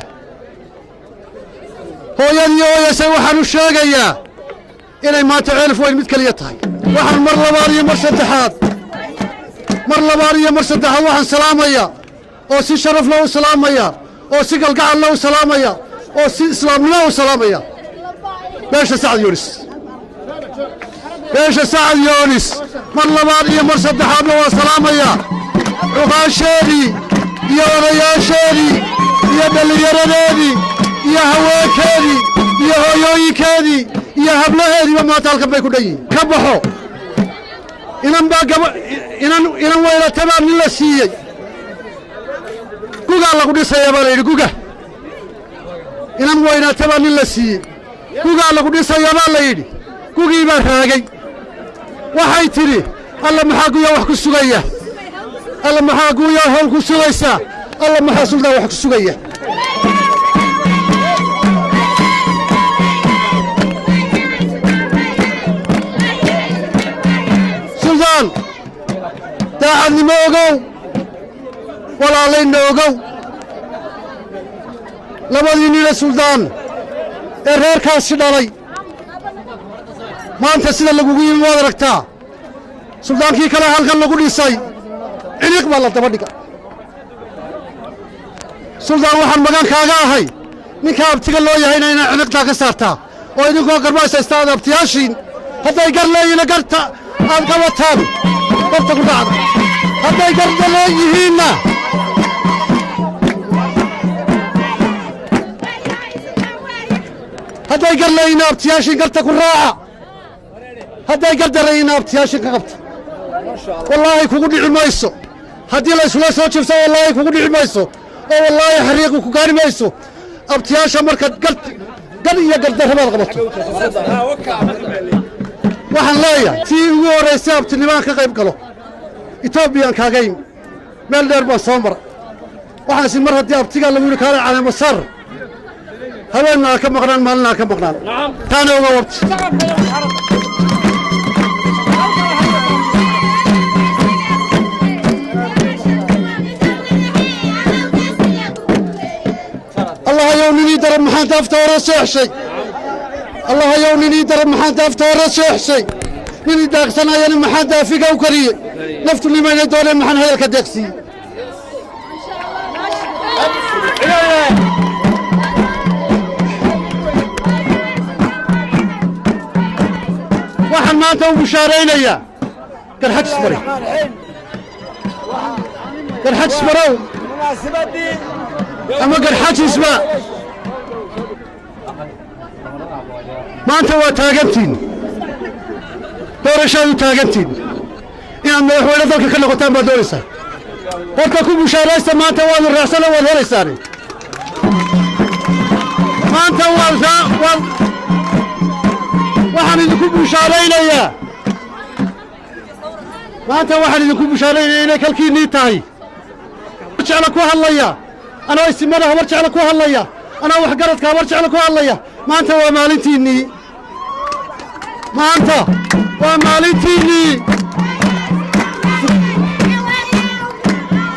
hooyadii ooyasay waxaan u sheegayaa inay maanta ceelaf weyn mid keliya tahay waxaan mar labaad iyo mar saddexaad waxaan salaamayaa oo si sharaf leh u salaamaya oo si galgacal leh u salaamaya oo si islaamnimo u salaamaya beesha sacad yoonis mar labaad iyo mar saddexaadna waa salaamaya cuqaasheedii iyo odayaasheedii iyo dhallinyaradeedii iyo haweenkeedii iyo hooyooyinkeedii iyo hablaheediiba maanta halkan bay ku dhan yihiin ka baxo inan weylatabaa nin la siiyey gugaa lagu dhisayaa baa la yidhi guga inan weynatabaa nin la siiyey gugaa lagu dhisayaa baa la yidhi gugii baa raagay waxay tidhi alla maxaa guyaa wax ku sugaya alla maxaa guyaa howl ku sugaysaa alla maxaa suldaan wax ku sugaya suldaan daacadnimo ogow walaalayna ogow labadii nina suldaan ee reerkaasi dhalay maanta sida lagugu yimi waad aragtaa suldaankii kale halkan lagu dhisay ciliiq baa la daba dhiga suldaan waxaan magan kaaga ahay ninka abtiga loo yahayna inaa ciliiqtaa ka saartaa oo idinkoo garbaashaysta aad abtiyaashiin hadday gar leeyihiinna garta aad qabataan garta ku dhacda hadday garda leeyihiinna hadday gar leeyihiinna abtiyaashiin garta ku raaca hadday garda leeyihiinna abtiyaashiin ka qabta wallaahi kugu dhici mayso haddii la isula soo jibso wallaahi kugu dhici mayso oo wallaahi xariiqi ku gaari mayso abtiyaasha markaad gar iyo gardarrabaad qabato waxaan leeyahay tii ugu horraysay abtinimaan ka qayb galo etoobiyaan kaaga yimi meel dheer baan soo mara waxaansi mar haddii abtigaa lagu yidhi kaale caleemo sar habeenna ha ka maqnaan maalina ha ka maqnaan taana oga wabti allahayow ninii darab maxaan daafta hore seexshay allahayow ninii darab maxaan daafta hore seexshay ninii daaqsanayana maxaan daafiga u kariyey naftu nimayna dooneen maxaan hadalka deeqsiiyey waxaan maanta u bushaaraynayaa garxajis bari garxajis barow ama garxajisba maanta waa taagantiin doorashaad u taagantiin inaad madaxweyne dalka ka noqotaan baad doonaysaa horta ku bushaaraysta maanta waadu raacsana waad helaysaane maanta waxaan idinku bushaaraynayaa inay kalkiinnii tahay jecla ku hadlaya anoo isimada habar jecla ku hadlaya anoo waxgaradka habar jecla ku hadlaya maanta waa maalintiinnii maanta waa maalintiinnii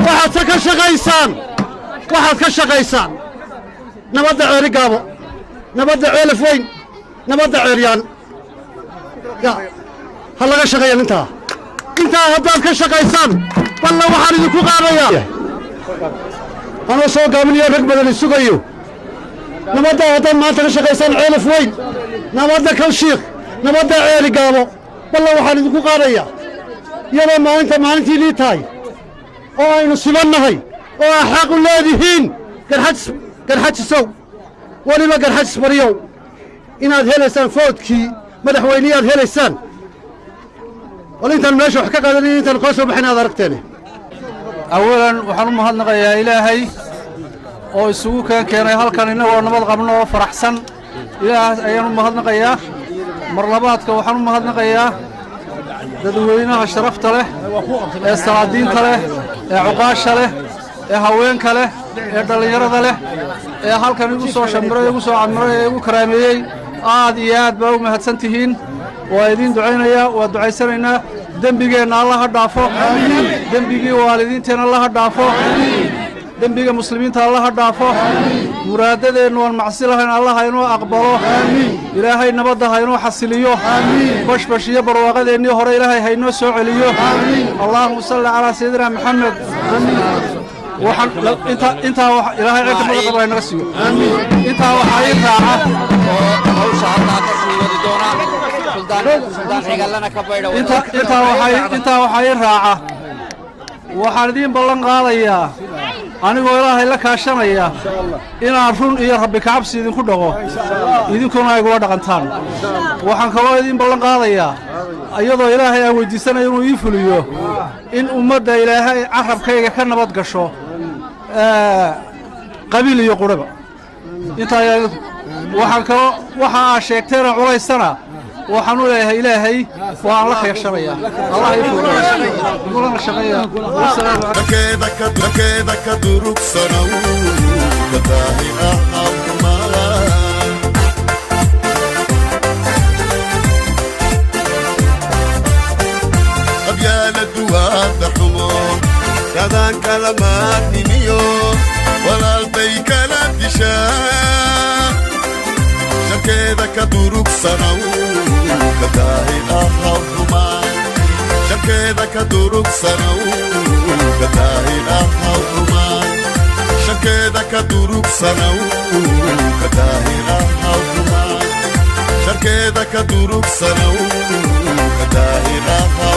waxaad ka shaqaysaan nabadda ceeri gaabo nabadda ceelaf weyn nabadda ceeryaan ha laga shaqeeya intaa haddaad ka shaqaysaan balla waxaan idinku qaadayaa anoo soo gaabinayo rag badan isugayo nabadda haddaad maanta ka shaqaysaan ceelaf weyn nabadda kalshiikh nabadda ceeli gaabo balla waxaan idinku qaadayaa iyadoo maalintiinii tahay oo aynu sibannahay oo aa xaq u leedihiin garxajisow weliba garxajis baryow inaad helaysaan foodkii madaxweyneyaad helaysaan wal intaan meesha wax ka qaadanin intaan koo soo baxin aad aragteen awalan waxaan u mahadnaqayaa ilaahay oo isugu keenay halkan innagoo nabad qabno oo faraxsan ilaahaas ayaan u mahadnaqayaa mar labaadka waxaan u mahadnaqayaa dadweynaha sharafta leh ee salaadiinta leh ee cuqaasha leh ee haweenka leh ee dhallinyarada leh ee halkan igu soo shamiray igu soo camiray ee igu karaameeyey aad iyo aad baa u mahadsan tihiin waa idiin ducaynayaa waa ducaysanaynaa dembigeenna alla ha dhaafo dembigii waalidiinteenna alla ha dhaafo dembiga muslimiinta alla ha dhaafo muraadadeennu aan macsi lahayn alla ha inoo aqbalo ilaahay nabadda ha inoo xasiliyo bashbash iyo barwaaqadeennii hore ilaahay ha inoo soo celiyo allaahuma salli calaa sayidina maxamed intaa ilaahay ceelka mada qaba inaga siiyo intaa waxaa ii raaca hawsha halkaa ka sii wadi doonaa suldaan xigallana ka baydha intaa waxaa ii raaca waxaan idiin ballan qaadayaa anigoo ilaahay la kaashanaya inaan run iyo rabbi kacabsi idinku dhaqo idinkuna ay gula dhaqantaan waxaan kaloo idiin ballan qaadayaa iyadoo ilaahay aan weyddiisanayo inuu ii fuliyo in ummadda ilaahay carabkayga ka nabad gasho qabiil iyo qurhaba intaa waxaan kaloo waxa aad sheegteena culaysana waxaan u leeyahay ilaahay waan la khayashanayaa allah igulana shaqeeyakeeda ka durugsanow kadaahi qabyaala duwaada xumo kadaan kala maadnimiyo walaalbay kala dishaa shakeeda ka durugsanow kadaahi ahawdumaan shakeeda ka durugsanow kadaahi ahawdumaan shakeeda ka durugsanow kadaahi ahawdumaan shakeeda ka durugsanow kadaahi ahawdumaan